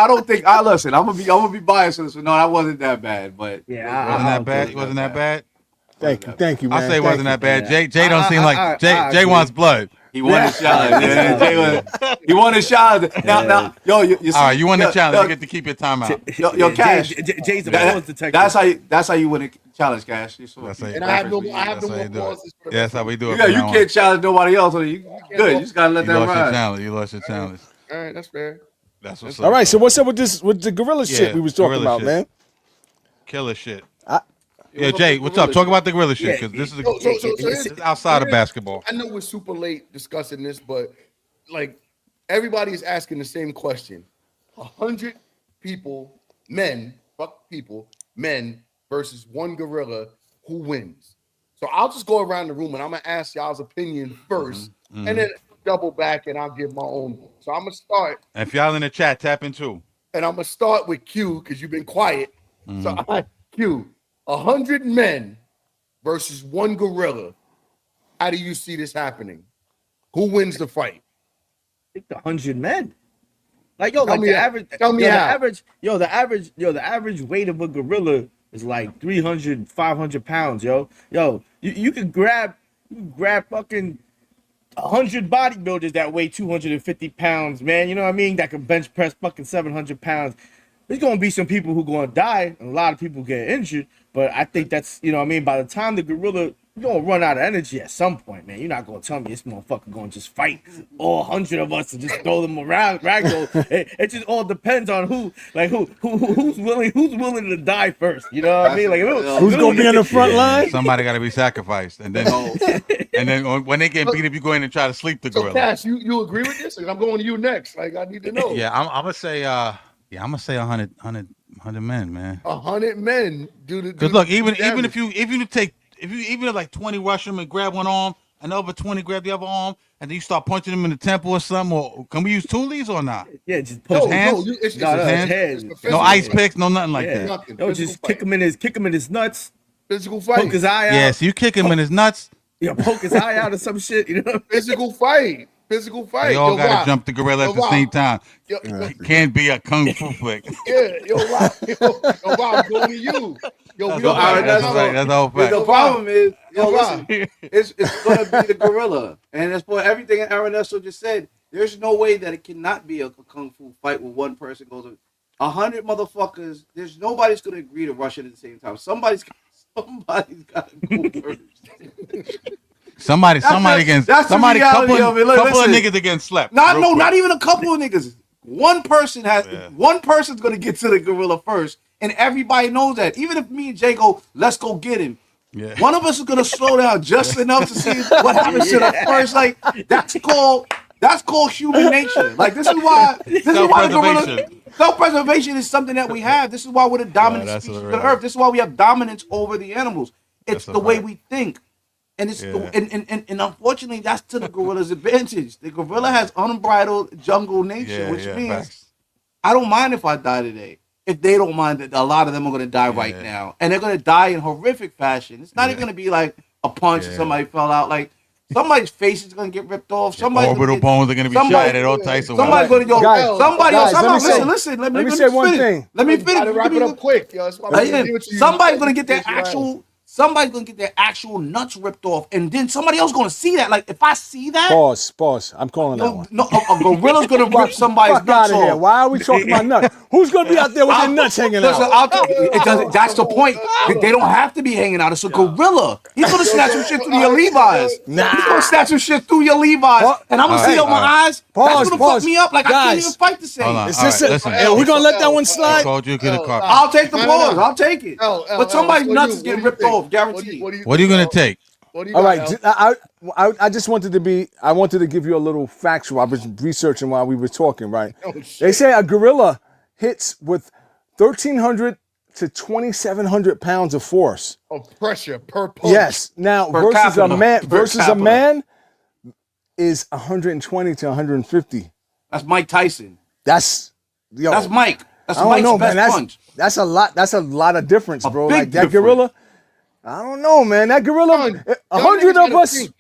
don't think. I listen. I'm gonna be biased on this one. No, that wasn't that bad. But Yeah, wasn't I that don't bad? think Wasn't that bad? Thank you, man. I say it wasn't that bad. Yeah. Jay don't seem like Jay agree. wants blood. he won the challenge. Yeah, he won the challenge. Now, yo, you see, All right, you won the yo, challenge. Yo, You get to keep your time out. yo, Cash. Jay's a That- pause detector. That's how you win a challenge, Cash. You saw. That's how you, And I have no that's more how you do it. pauses for the Yeah, that's how we do it. Yeah, from you now on. can't challenge nobody else. You good. You just gotta let You that lost your ride. challenge. You lost your challenge. All right, that's fair. That's what's All up. right, so what's up with the gorilla shit Yeah, we was talking gorilla about, shit. man? Killer shit. I- Yeah, Jay, what's up? Talk about the gorilla shit because this is this is outside of basketball. I know we're super late discussing this, but like everybody is asking the same question: 100 people, men versus one gorilla, who wins? So I'll just go around the room and I'm gonna ask y'all's opinion 1st and then double back and I'll give my own. So I'm gonna start, And if y'all in the chat, tap in too. and I'm gonna start with Q because you've been quiet. So Q, 100 men versus one gorilla. How do you see this happening? Who wins the fight? I think the 100 men. Like yo, Tell like me the how. average. Tell me yo, how. the average weight of a gorilla is like 300, 500 pounds. Yo, you could grab fucking 100 bodybuilders that weigh 250 pounds, man. You know what I mean? That can bench press fucking 700 pounds. There's gonna be some people who gonna die, and a lot of people get injured. But I think that's, you know what I mean. By the time the gorilla, you're gonna run out of energy at some point, man. You're not gonna tell me this motherfucker gonna just fight all 100 of us and just throw them around, ragdoll. It just all depends on who's willing to die first. You know what I mean? Like Who's gonna be on the front line? Somebody got to be sacrificed, and then when they get beat up, you go in and try to sleep the So gorilla. Cash, you agree with this? Like, I'm going to you next. Like I need to know. Yeah, I'm gonna say 100 men, man. 100 men do the. Because look, even if you like 20 rush them and grab one arm, and the other 20 grab the other arm, and then you start punching them in the temple or something, or can we use toolies or not? Yeah, just Just push hands? it's hands. No ice picks, no nothing like that. Nothing. Yo, just kick him in his nuts, Physical fight. poke his eye out. Yeah, so you kick him in his nuts. Poke his eye out or some shit. You know. Physical fight. Physical fight. They all Yo, got Rob. to jump the gorilla Yo, at the Rob. same time. Yo, It can't be a kung fu flick. yeah, yo, Rob. Yo, Rob, going to you. Yo, we don't That's the whole fact. The problem is, Yo, listen, it's gonna be the gorilla, and as for everything Aaron Nestle just said, there's no way that it cannot be a kung fu fight where one person goes. 100 motherfuckers. There's nobody's gonna agree to rush it at the same time. Somebody's got to go first. Somebody That's the reality couple of it. of Listen. niggas against slept. Not even a couple of niggas. One person's gonna get to the gorilla first, and everybody knows that. Even if me and Jay go, let's go get him. Yeah. One of us is gonna slow down just enough to see what happens to the first. Like that's called human nature. Like this is why Self-preservation. Self-preservation is something that we have. This is why we're the dominant that's species what of the it is. earth. This is why we have dominance over the animals. It's That's a the way fact. we think. And it's Yeah. and unfortunately that's to the gorilla's advantage. The gorilla has unbridled jungle nature, which means facts. I don't mind if I die today. If they don't mind that a lot of them are gonna die right now. And they're gonna die in horrific fashion. It's not even gonna be like a punch and somebody fell out. Like somebody's face is gonna get ripped off. Somebody's Orbital bones are gonna be shot at all types of Somebody's ways. gonna go. Guys, Listen. Let me say one thing. Let me Gotta wrap it up quick. Yo, that's why I'm gonna give it to you. Somebody's gonna get their actual nuts ripped off, and then somebody else gonna see that. Like if I see that, Pause. I'm calling that one. no, a gorilla's gonna rip somebody's Fuck out nuts of here. off. Why are we talking about nuts? Who's gonna be out there with their nuts hanging out? That's the point. They don't have to be hanging out. It's a gorilla. He's gonna snatch some shit through your Levi's. Nah. He's gonna snatch some shit through your Levi's, and I'm gonna see it with my eyes. That's gonna fuck me up. Like I can't even fight the Hold same. on. Is All this right, it? listen. Hey, we gonna let that one I slide? told you get a car. I'll take the No. pause. I'll take it. But somebody's so nuts you- is getting what ripped do you off, think? guaranteed. What are you gonna take? What do you All got, right, Al? I just wanted to give you a little factual. I was researching while we were talking, right? Oh, shit. They say a gorilla hits with 1,300 to 2,700 pounds of force. Of pressure per punch. Yes. Now Per versus capita. a man Per capita. is 120 to 150. That's Mike Tyson. That's That's Mike. That's I don't Mike's know, best man. punch. That's a lot. That's a lot of difference, bro. big Like that difference. gorilla. I don't know, man. That gorilla. Y'all 100 niggas of gotta us. think.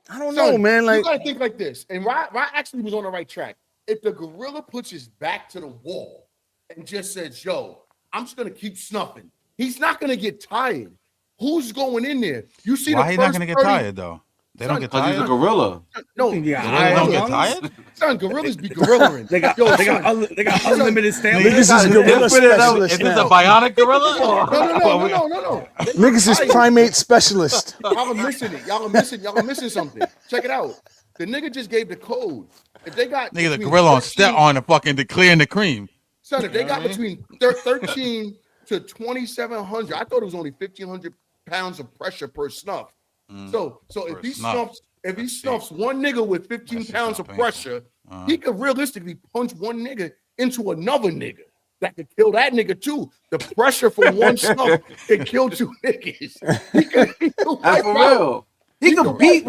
I don't know, man. you Like, gotta think like this. And Rod actually was on the right track. If the gorilla puts his back to the wall and just says, "Yo, I'm just gonna keep snuffing," he's not gonna get tired. Who's going in there? You see, why he's not gonna get tired though? They don't get Because he's a tired. gorilla. No, Yeah, Gorillas don't get tired. son, gorillas be gorillaing. They got unlimited stamina. niggas is gorilla specialist Is this a now. bionic gorilla? No. Niggas is primate specialist. Y'all are missing it. Y'all are missing something. Check it out. The nigga just gave the code. If they got Nigga, the between gorilla on 13 step on the fucking clearing the cream. Son, if they got between 13 to 2,700, I thought it was only 1,500 pounds of pressure per snuff. So if he snuffs one nigga with 15 pounds of pressure, he could realistically punch one nigga into another nigga that could kill that nigga too. The pressure for one snuff can kill two niggas. He could That's for real. He could beat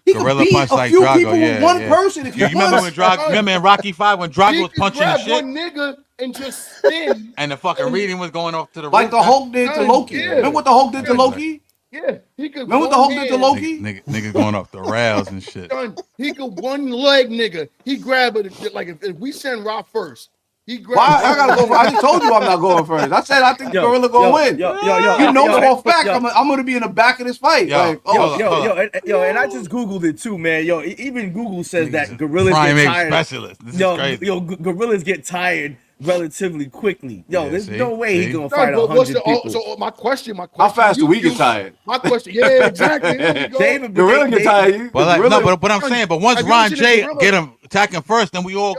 he could Gorilla beat punch a like few Drago, people with yeah, one yeah. person. If You remember when remember in Rocky 5 when Drago He was could punching grab and shit, one nigga and just spin. and the fucking reading was going off to the like roof? the Hulk did to Loki. Yeah. Remember what the Hulk did to Loki? Yeah, he could. Remember what the Hulk did to Loki? Niggas going off the rails and shit. Son, he could one leg nigga. He grab it like if we send Rob first. He grab. Why I gotta go? I just told you I'm not going first. I said I think Gorilla gonna win. You know for a fact I'm gonna be in the back of this fight. Yo, Like, And I just googled it too, man. Yo, even Google says that gorillas Primate get tired. specialist. This is crazy. Gorillas get tired relatively quickly. Yo, Yeah, there's see? no way he's gonna Son, fight but what's 100 people. so my question. how fast do we get tired? My question. Yeah, exactly. There we go. David, Gorilla get tired. Well, like, Gorilla- no, but I'm saying, but once Have you Ron seen a J gorilla? get him attacking first, then we all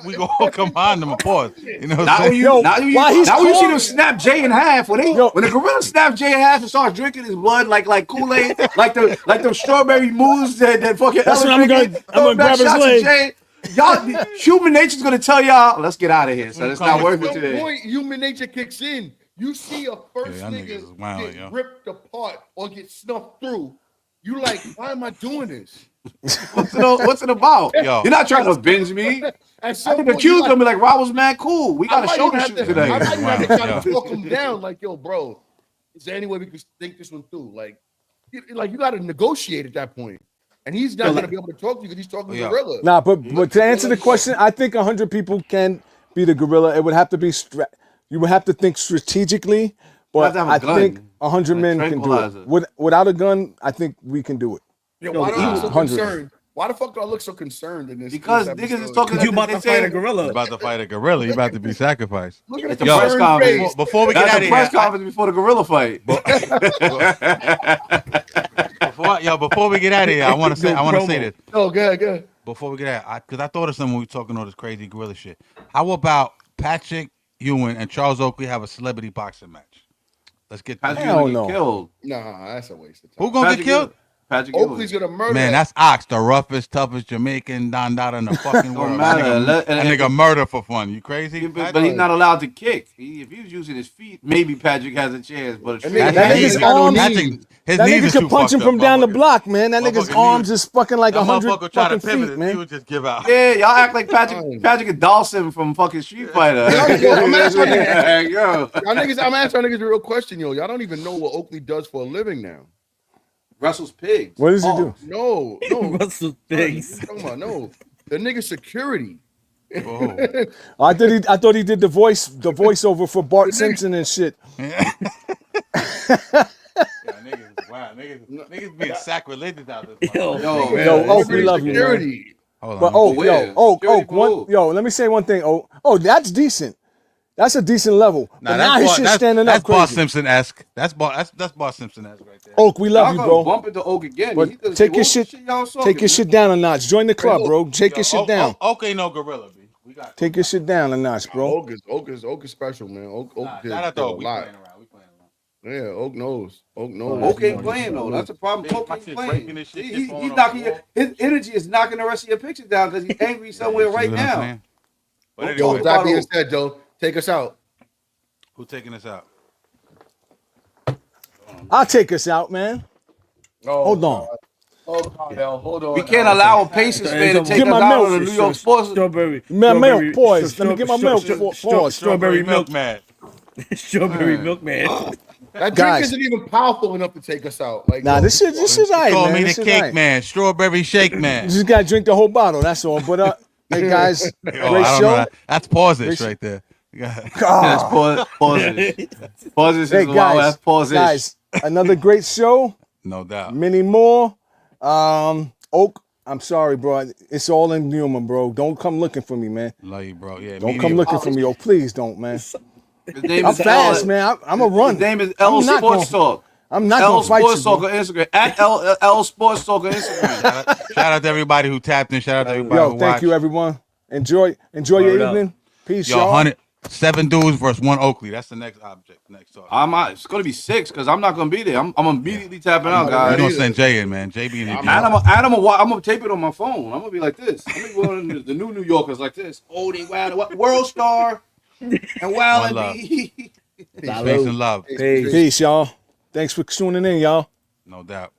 combine them. Of course, you know. What Now I'm when saying? you now you why he's now when you see calling- them snap Jay in half when the gorilla snaps Jay in half and starts drinking his blood like Kool-Aid, like the strawberry mousse that fucking That's when Ellen I'm drinking, gonna grab his shots at leg. Jay. Y'all, human nature's gonna tell y'all, let's get out of here. So it's not worth it At some today. point, human nature kicks in. You see a first y'all niggas is nigga wild, get yo. ripped apart or get snuffed through. You like, why am I doing this? What's it about? Yo. You're not trying to binge me. At I some think point, accused you them be like, Rob was mad cool. We got I a might show even to have shoot to, today. I might even have to Wow, try yeah. to talk him down. Like, yo, bro, is there any way we could think this one through? Like you got to negotiate at that point. And he's not going to be able to talk to you because he's talking to Yeah. Gorilla. Nah, but to answer the question, I think 100 people can be the gorilla. It would have to be you would have to think strategically, but have to have a I gun, think 100 a men can do tranquilizer. it. Without a gun, I think we can do it. Yo, why do I look so 100. concerned? Why the fuck do I look so concerned in this? Because this niggas is episode? talking You about they to fight a saying- gorilla. You about to fight a gorilla. You about to be sacrificed. Look at It's the a press concerned conference. face. Before we get That's out a of press here, conference before the gorilla fight. before we get out of here, I want to say this. Oh, good. Before we get out, because I thought of something when we were talking all this crazy gorilla shit. How about Patrick Ewing and Charles Oakley have a celebrity boxing match? Let's get Patrick Hell Ewing no. get killed. Nah, that's a waste of Who time. gonna Patrick get killed? Ewing. Patrick Oakley's Ewing. gonna murder. Man, that's Ox, the roughest, toughest Jamaican Don Dada in the fucking world. Don't That matter. nigga, that nigga murder for fun. You crazy? But he's not allowed to kick. If he was using his feet, maybe Patrick has a chance. But And Patrick- that his nigga's arms- his That knees nigga is too can punch him fucked from up, down the motherfucker. block, man. That nigga's Motherfucker arms knees- is fucking like That 100 motherfucker try to fucking pivot. feet, He man. would just give out. Yeah, y'all act like Patrick and Dawson from fucking Street Fighter. I'm asking Yo, I'm asking niggas a real question, yo. Y'all don't even know what Oakley does for a living now. Russell's pigs. What does he do? No. Russell Pigs. Come on, no. The nigga security. I thought he did the voiceover for Bart Simpson and shit. Niggas being sacrilegious out this Yo, Yo, Yo, Oak, we love you, man. Security. Hold But on. Oak, let me say one thing. Oh, that's decent. That's a decent level. But now his shit standing that's up Bart crazy. Simpson-esque. That's Bart Simpson-esque right there. Oak, we love Y'all you, gonna bro. bump into Oak again. But He does take your what shit, y'all talking, take your man. shit down a notch. Join the club, bro. Take your shit down. Oak ain't no gorilla, B. We got Take your shit down a notch, bro. Oak is special, man. Oak did Shout out to a Oak. We lot. playing around. We playing around. Yeah, Oak knows. Oak ain't playing though. That's the problem. Oak My ain't shit playing. breaking this shit, He's falling off knocking the your, his energy is knocking the rest of your pictures down because he's angry somewhere right See what I'm now. saying? But Yo, anyway, With that being said, Joe, take us out. who taking us out? I'll take us out, man. Hold on. Hold on. We can't allow a Pacers fan to take Get us my out milk. on the New York Sports. Strawberry. My milk, strawberry- boys. stra- Let me get my stra- milk. stra- Pause. Strawberry milk. man. Strawberry milkman. That drink Guys. isn't even powerful enough to take us out. Like, Nah, this is all right, Call man. me This the is cake all right. man, strawberry shake You man. just gotta drink the whole bottle. That's all. But hey guys, Oh, great I don't show. know. That's pauses Great right there. That's Ah. pauses. Pauses Hey is wild. That's pauses. guys, another great show. No doubt. Many more. Oak, I'm sorry, bro. It's all in humor, bro. Don't come looking for me, man. Love you, bro. Yeah, Don't come looking for me, Oak. Please don't, man. His name I'm is fast, L. man. I'm a run. His name is L I'm not Sports gonna- Talk. I'm not L gonna fight Sports you, Talk bro. on Instagram. At L Sports Talk on Instagram. Shout out to everybody who tapped in. Shout out to everybody Yo, who thank watched. you, everyone. Enjoy your Word up. evening. Peace, Yo, y'all. 107 dudes versus 1 Oakley. That's the next object. Next talk. It's gonna be 6 because I'm not gonna be there. I'm immediately tapping out, We're guys. gonna send Jay in, man. JB in And I'm gonna tape it on my phone. I'm gonna be like this. I'm gonna be one of the new Yorkers like this. Oh, they wild, World Star and Wild One and love. B. Peace and love. Peace, y'all. Thanks for tuning in, y'all. No doubt.